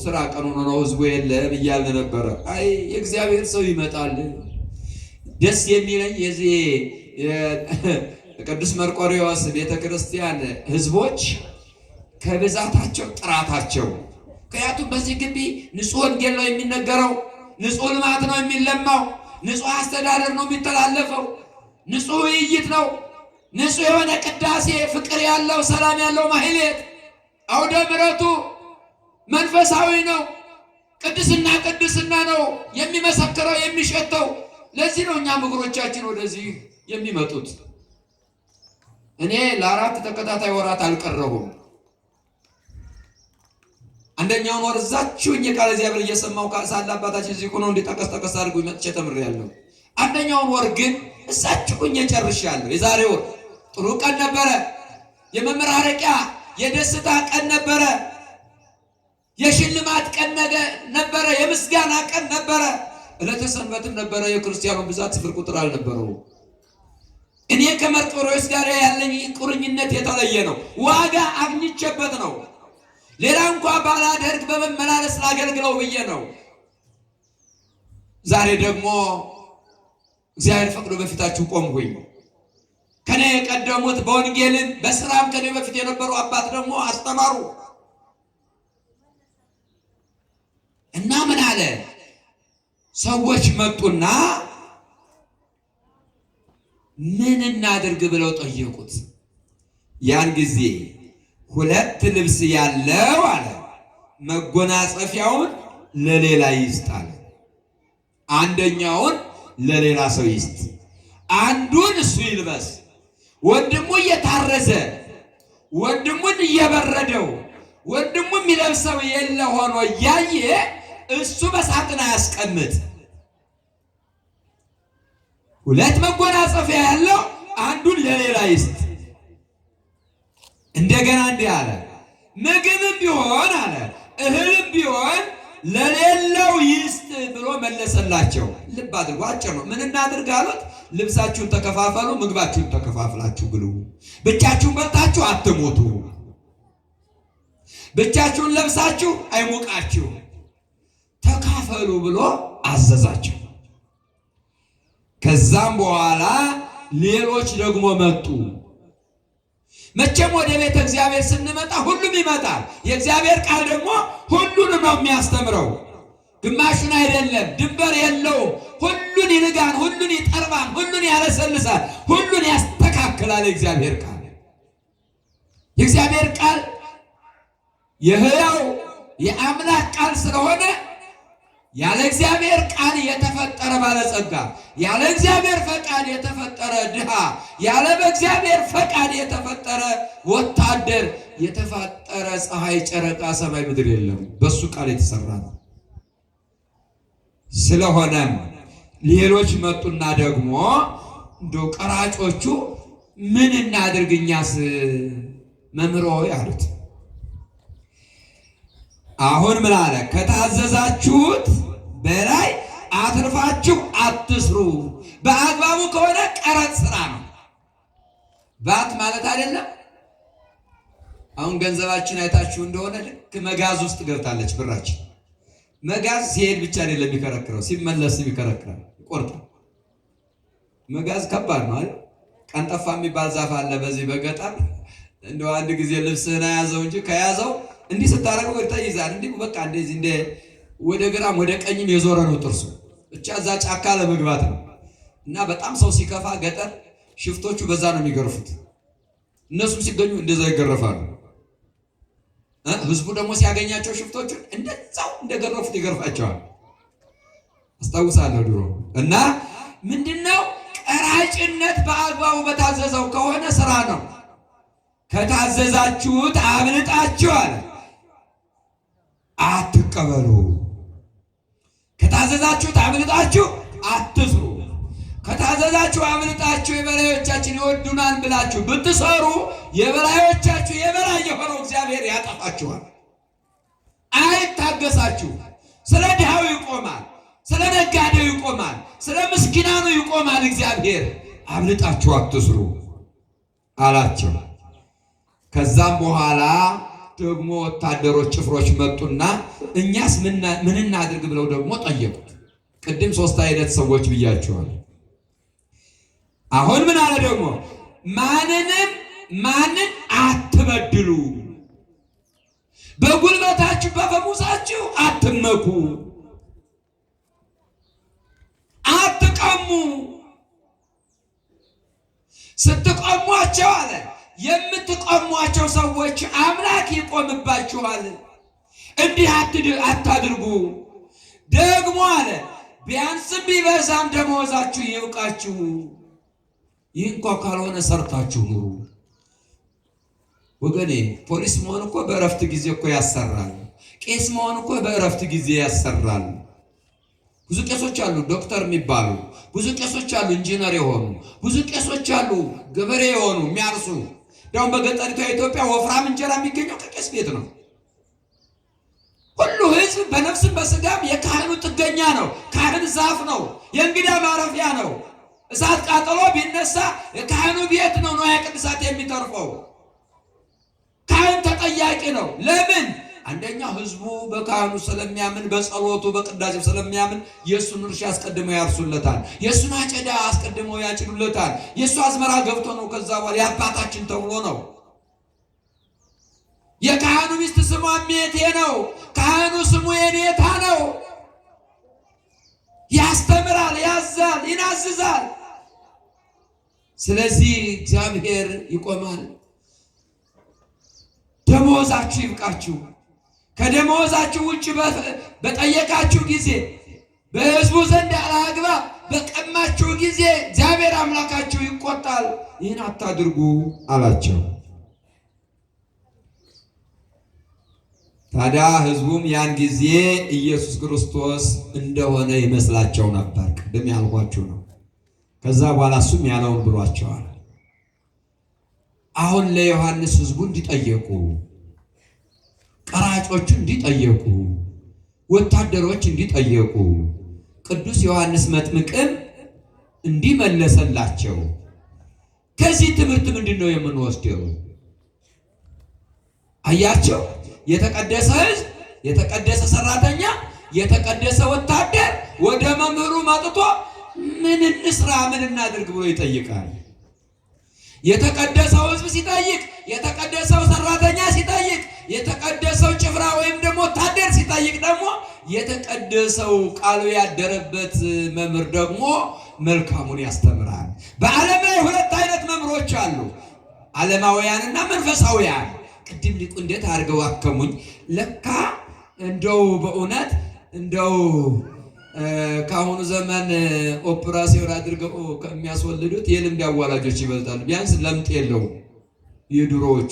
ስራ ቀኑ ነው ህዝቡ የለም እያልን ነበረ። አይ የእግዚአብሔር ሰው ይመጣል። ደስ የሚለኝ የዚህ ቅዱስ መርቆሬዎስ ቤተክርስቲያን ህዝቦች ከብዛታቸው ጥራታቸው። ምክንያቱም በዚህ ግቢ ንጹህ ወንጌል ነው የሚነገረው፣ ንጹህ ልማት ነው የሚለማው፣ ንጹህ አስተዳደር ነው የሚተላለፈው፣ ንጹህ ውይይት ነው፣ ንጹህ የሆነ ቅዳሴ፣ ፍቅር ያለው ሰላም ያለው ማህሌት፣ አውደ ምሕረቱ መንፈሳዊ ነው። ቅድስና ነው የሚመሰክረው የሚሸተው። ለዚህ ነው እኛም እግሮቻችን ወደዚህ የሚመጡት። እኔ ለ4 ተከታታይ ወራት አልቀረሁም። አንደኛውን ወር እዛችሁ ቃለ እግዚአብሔር እየሰማሁ ሳለ አባታችን እዚህ ሆኖ እንዲጠቀስ አድርጉኝ መጥቼ ተምሬያለሁ። አንደኛውን ወር ግን እዛችሁ ጨርሻለሁ። የዛሬ ወር ጥሩ ቀን ነበረ። የመመራረቂያ የደስታ ቀን ነበረ። የሽልማት ቀን ነበረ። የምስጋና ቀን ነበረ። ዕለተ ሰንበትም ነበረ። የክርስቲያኑ ብዛት ስፍር ቁጥር አልነበረው። እኔ ከመርቆሬዎስ ጋር ያለኝ ቁርኝነት የተለየ ነው። ዋጋ አግኝቼበት ነው። ሌላ እንኳ ባላደርግ በመመላለስ ላገልግለው ብዬ ነው። ዛሬ ደግሞ እግዚአብሔር ፈቅዶ በፊታችሁ ቆምኩኝ። ከኔ የቀደሙት በወንጌልም በስራም ከኔ በፊት የነበሩ አባት ደግሞ አስተማሩ እና ምን አለ? ሰዎች መጡና ምን እናድርግ ብለው ጠየቁት። ያን ጊዜ 2 ልብስ ያለው አለ መጎናጸፊያውን ለሌላ ይስጥ አለ። አንደኛውን ለሌላ ሰው ይስጥ፣ አንዱን እሱ ይልበስ። ወንድሙ እየታረዘ ወንድሙን እየበረደው ወንድሙ የሚለብሰው የለ ሆኖ እያየ እሱ በሳጥን አያስቀምጥ። 2 መጎናጸፊያ ያለው አንዱን ለሌላ ይስጥ። እንደገና እንዲህ አለ፣ ምግብም ቢሆን አለ እህልም ቢሆን ለሌለው ይስጥ ብሎ መለሰላቸው። ልብ አድርጎ አጭር ነው። ምን እናድርግ አሉት? ልብሳችሁን ተከፋፈሉ፣ ምግባችሁን ተከፋፍላችሁ ብሉ። ብቻችሁን በልታችሁ አትሞቱ፣ ብቻችሁን ለብሳችሁ አይሞቃችሁ፣ ተካፈሉ ብሎ አዘዛቸው። ከዛም በኋላ ሌሎች ደግሞ መጡ። መቼም ወደ ቤተ እግዚአብሔር ስንመጣ ሁሉም ይመጣል። የእግዚአብሔር ቃል ደግሞ ሁሉንም ነው የሚያስተምረው። ግማሹን አይደለም፣ ድንበር የለውም። ሁሉን ይልጋን፣ ሁሉን ይጠርባል፣ ሁሉን ያለሰልሳል፣ ሁሉን ያስተካክላል። የእግዚአብሔር ቃል የሕያው የአምላክ ቃል ስለሆነ ያለ እግዚአብሔር ቃል የተፈጠረ ባለጸጋ፣ ያለ እግዚአብሔር ፈቃድ የተፈጠረ ድሃ፣ ያለ በእግዚአብሔር ፈቃድ የተፈጠረ ወታደር፣ የተፈጠረ ፀሐይ፣ ጨረቃ፣ ሰማይ፣ ምድር የለም። በሱ ቃል የተሰራ ነው። ስለሆነም ሌሎች መጡና ደግሞ እንደው ቀራጮቹ ምን እናድርግ እኛስ መምህር ሆይ አሉት። አሁን ምን አለ? ከታዘዛችሁት በላይ አትርፋችሁ አትስሩ። በአግባቡ ከሆነ ቀረጥ ስራ ነው። ባት ማለት አይደለም። አሁን ገንዘባችን አይታችሁ እንደሆነ ልክ መጋዝ ውስጥ ገብታለች ብራችን። መጋዝ ሲሄድ ብቻ አይደለም የሚከረክረው፣ ሲመለስም ይከረክራል፣ ይቆርጣል። መጋዝ ከባድ ነው አይደል? ቀንጠፋ የሚባል ዛፍ አለ በዚህ በገጠር። እንደው አንድ ጊዜ ልብስህን ያዘው እንጂ ከያዘው እንዲህ ስታረገው ይይዛል። እንዲህ በቃ እንደዚህ እንደ ወደ ግራም ወደ ቀኝም የዞረ ነው ጥርሱ። ብቻ እዛ ጫካ ለመግባት ነው። እና በጣም ሰው ሲከፋ ገጠር ሽፍቶቹ በዛ ነው የሚገርፉት። እነሱም ሲገኙ እንደዛ ይገረፋሉ። ህዝቡ ደግሞ ሲያገኛቸው ሽፍቶቹን እንደዛው እንደገረፉት ይገርፋቸዋል። አስታውሳለሁ ድሮ። እና ምንድነው ቀራጭነት በአግባቡ በታዘዘው ከሆነ ስራ ነው። ከታዘዛችሁት አብልጣችሁ አለ አትቀበሉ። ከታዘዛችሁት አብልጣችሁ አትስሩ። ከታዘዛችሁ አብልጣችሁ የበላዮቻችን ይወዱናል ብላችሁ ብትሰሩ የበላዮቻችሁ የበላይ የሆነው እግዚአብሔር ያጠፋችኋል። አይታገሳችሁ። ስለ ድሃው ይቆማል፣ ስለ ነጋዴው ይቆማል፣ ስለ ምስኪናኑ ይቆማል። እግዚአብሔር አብልጣችሁ አትስሩ አላቸው። ከዛም በኋላ ደግሞ ወታደሮች ጭፍሮች መጡና እኛስ ምን እናድርግ ብለው ደግሞ ጠየቁት። ቅድም 3 አይነት ሰዎች ብያቸዋል። አሁን ምን አለ ደግሞ? ማንን አትበድሉ፣ በጉልበታችሁ በፈሙሳችሁ አትመኩ፣ አትቀሙ። ስትቀሟቸው አለ የምትቀሟቸው ሰዎች አምላክ ይቆምባችኋል። እንዲህ አታድርጉ። ደግሞ አለ ቢያንስም ቢበዛም ደመወዛችሁ ይብቃችሁ። ይህ እንኳ ካልሆነ ሰርታችሁ ኑሩ። ወገኔ ፖሊስ መሆን እኮ በእረፍት ጊዜ እኮ ያሰራል። ቄስ መሆን እኮ በእረፍት ጊዜ ያሰራል። ብዙ ቄሶች አሉ ዶክተር የሚባሉ፣ ብዙ ቄሶች አሉ ኢንጂነር የሆኑ፣ ብዙ ቄሶች አሉ ገበሬ የሆኑ የሚያርሱ። ደግሞ በገጠሪቷ ኢትዮጵያ ወፍራም እንጀራ የሚገኘው ከቄስ ቤት ነው። ሁሉ ሕዝብ በነፍስም በስጋም የካህኑ ጥገኛ ነው። ካህን ዛፍ ነው፣ የእንግዳ ማረፊያ ነው። እሳት ቃጠሎ ቢነሳ የካህኑ ቤት ነው ንዋየ ቅድሳት የሚተርፈው። ካህን ተጠያቂ ነው። ለምን? አንደኛ ህዝቡ በካህኑ ስለሚያምን፣ በጸሎቱ በቅዳሴው ስለሚያምን የእሱን እርሻ አስቀድመው ያርሱለታል። የእሱን አጨዳ አስቀድመው ያጭዱለታል። የእሱ አዝመራ ገብቶ ነው ከዛ በኋላ የአባታችን ተብሎ ነው። የካህኑ ሚስት ስሟ እሜቴ ነው። ካህኑ ስሙ የኔታ ነው። ያስተምራል፣ ያዛል፣ ይናዝዛል። ስለዚህ እግዚአብሔር ይቆማል። ደመወዛችሁ ይብቃችሁ። ከደመወዛችሁ ውጭ በጠየቃችሁ ጊዜ በህዝቡ ዘንድ አላግባብ በቀማችሁ ጊዜ እግዚአብሔር አምላካችሁ ይቆጣል። ይህን አታድርጉ አላቸው። ታዲያ ህዝቡም ያን ጊዜ ኢየሱስ ክርስቶስ እንደሆነ ይመስላቸው ነበር። ቅድም ያልኳችሁ ነው። ከዛ በኋላ እሱም ያለውን ብሏቸዋል። አሁን ለዮሐንስ ህዝቡ እንዲጠየቁ፣ ቀራጮቹ እንዲጠየቁ፣ ወታደሮች እንዲጠየቁ፣ ቅዱስ ዮሐንስ መጥምቅም እንዲመለሰላቸው። ከዚህ ትምህርት ምንድን ነው የምንወስደው? አያቸው። የተቀደሰ ህዝብ፣ የተቀደሰ ሰራተኛ፣ የተቀደሰ ወታደር ወደ መምህሩ መጥቶ ምን እንስራ ምን እናድርግ ብሎ ይጠይቃል። የተቀደሰው ህዝብ ሲጠይቅ፣ የተቀደሰው ሰራተኛ ሲጠይቅ፣ የተቀደሰው ጭፍራ ወይም ደግሞ ወታደር ሲጠይቅ ደግሞ የተቀደሰው ቃሉ ያደረበት መምህር ደግሞ መልካሙን ያስተምራል። በዓለም ላይ 2 አይነት መምህሮች አሉ፣ ዓለማውያንና መንፈሳውያን። ቅድም ሊቁ እንዴት አድርገው አከሙኝ። ለካ እንደው በእውነት እንደው ከአሁኑ ዘመን ኦፕራሲዮን አድርገው ከሚያስወልዱት የልምድ አዋላጆች ይበልጣሉ። ቢያንስ ለምጥ የለውም የድሮዎቹ።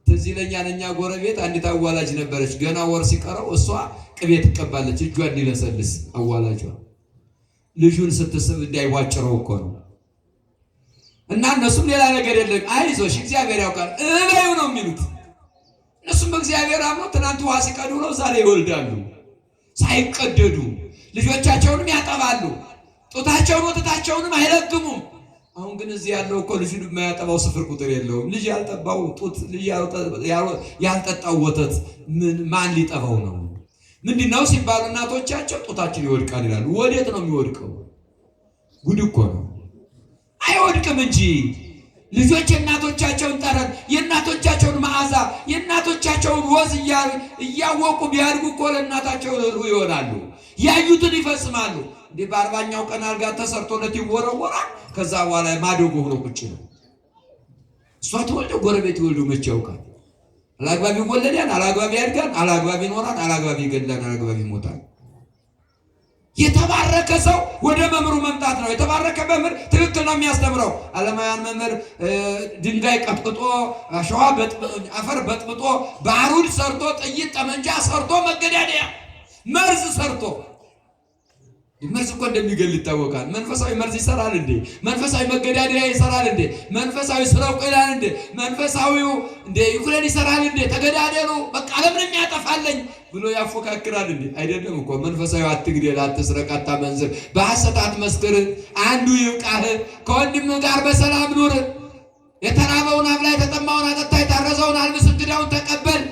ትዝ ይለኛል እኛ ጎረቤት አንዲት አዋላጅ ነበረች። ገና ወር ሲቀረው እሷ ቅቤ ትቀባለች እጇ እንዲለሰልስ አዋላጇ። ልጁን ስትስብ እንዳይዋጭረው እኮ ነው። እና እነሱም ሌላ ነገር የለም አይዞሽ እግዚአብሔር ያውቃል እበዩ ነው የሚሉት። እነሱም በእግዚአብሔር አምነው ትናንት ውሃ ሲቀዱ ነው ዛሬ ይወልዳሉ ሳይቀደዱ። ልጆቻቸውንም ያጠባሉ፣ ጡታቸውን ወተታቸውንም አይለግሙም። አሁን ግን እዚህ ያለው እኮ ልጁን የማያጠባው ስፍር ቁጥር የለውም። ልጅ ያልጠባው ጡት፣ ልጅ ያልጠጣው ወተት ማን ሊጠባው ነው? ምንድነው ሲባሉ እናቶቻቸው ጡታችን ይወድቃል ይላሉ። ወዴት ነው የሚወድቀው? ጉድ እኮ ነው። አይወድቅም እንጂ ልጆች የእናቶቻቸውን ጠረን፣ የእናቶቻቸውን መዓዛ፣ የእናቶቻቸውን ወዝ እያወቁ ቢያድጉ እኮ ለእናታቸው ርኅሩህ ይሆናሉ። ያዩትን ይፈጽማሉ። እንዲህ በ40ኛው ቀን አልጋ ተሰርቶለት ይወረወራል። ከዛ በኋላ ማደጎ ሆኖ ቁጭ ነው። እሷ ተወልደ ጎረቤት ይወልዱ መቼ ያውቃል? አላግባብ ይወለዳል፣ አላግባብ ያድጋል፣ አላግባብ ይኖራል፣ አላግባብ ይገድላል፣ አላግባብ ይሞታል። የተባረከ ሰው ወደ መምህሩ መምጣት ነው። የተባረከ መምህር ትክክል ነው የሚያስተምረው። ዓለማውያን መምህር ድንጋይ ቀጥቅጦ አሸዋ አፈር በጥብጦ ባሩድ ሰርቶ ጥይት ጠመንጃ ሰርቶ መገዳደያ መርዝ ሰርቶ መርዝ እኮ እንደሚገል ይታወቃል። መንፈሳዊ መርዝ ይሰራል እንዴ? መንፈሳዊ መገዳደያ ይሰራል እንዴ? መንፈሳዊ ስራው ይላል እንዴ? መንፈሳዊው እንዴ ዩክሬን ይሰራል እንዴ? ተገዳደሉ በቃ ለምን ያጠፋለኝ ብሎ ያፎካክራል እንዴ? አይደለም እኮ መንፈሳዊ አትግደል፣ አትስረቅ፣ አታመንዝር፣ በሐሰት አትመስክር፣ አንዱ ይብቃህ፣ ከወንድም ጋር በሰላም ኑር፣ የተራበውን አብላ፣ የተጠማውን አጠጣ፣ የታረዘውን አልብስ፣ እንግዳውን ተቀበል፣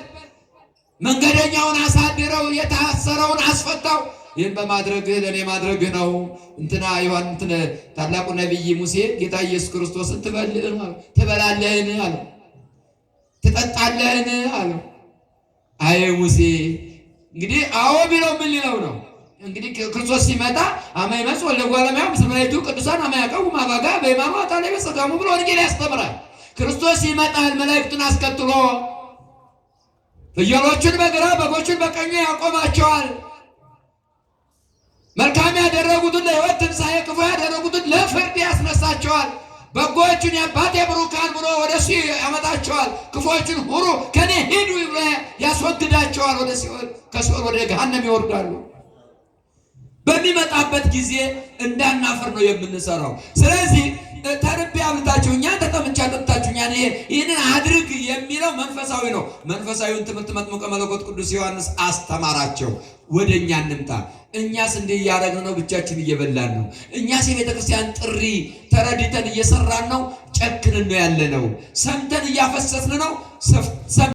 መንገደኛውን አሳድረው፣ የታሰረውን አስፈታው። ይህን በማድረግህ ለእኔ ማድረግህ ነው። እንትና ይሆን እንትን ታላቁ ነቢይ ሙሴ ጌታ ኢየሱስ ክርስቶስን ትበላለህን አለው፣ ትጠጣለህን አለው። አይ ሙሴ እንግዲህ አዎ ቢለው ምን ሊለው ነው? እንግዲህ ክርስቶስ ሲመጣ አማይ መጽ ወለ ጓለማው ምስማይቱ ቅዱሳን አማያቀው ማባጋ በኢማኑ አታለ በሰጋሙ ብሎ ወንጌል ያስተምራል። ክርስቶስ ይመጣል መላእክቱን አስከትሎ ፍየሎችን በግራ በጎችን በቀኝ ያቆማቸዋል። መልካም ያደረጉትን ለሕይወት ትንሣኤ፣ ክፉ ያደረጉትን ለፍርድ ያስነሳቸዋል። በጎችን የአባቴ ብሩካን ብሎ ወደ እሱ ያመጣቸዋል። ክፉዎችን ሁሩ ከኔ ሂዱ ብሎ ያስወግዳቸዋል። ወደ ሲኦል፣ ከሲኦል ወደ ገሃነም ይወርዳሉ። በሚመጣበት ጊዜ እንዳናፍር ነው የምንሰራው። ስለዚህ ተርቤ አብልታችሁኛል፣ ተጠምቼ አጠጥታችሁኛል፣ ይህንን አድርግ የሚለው መንፈሳዊ ነው። መንፈሳዊውን ትምህርት መጥምቀ መለኮት ቅዱስ ዮሐንስ አስተማራቸው። ወደ እኛ እንምጣ። እኛስ እንዲህ እያደረግን ነው? ብቻችን እየበላን ነው? እኛስ የቤተ ክርስቲያን ጥሪ ተረድተን እየሰራን ነው? ጨክንን ነው ያለ ነው? ሰምተን እያፈሰስን ነው?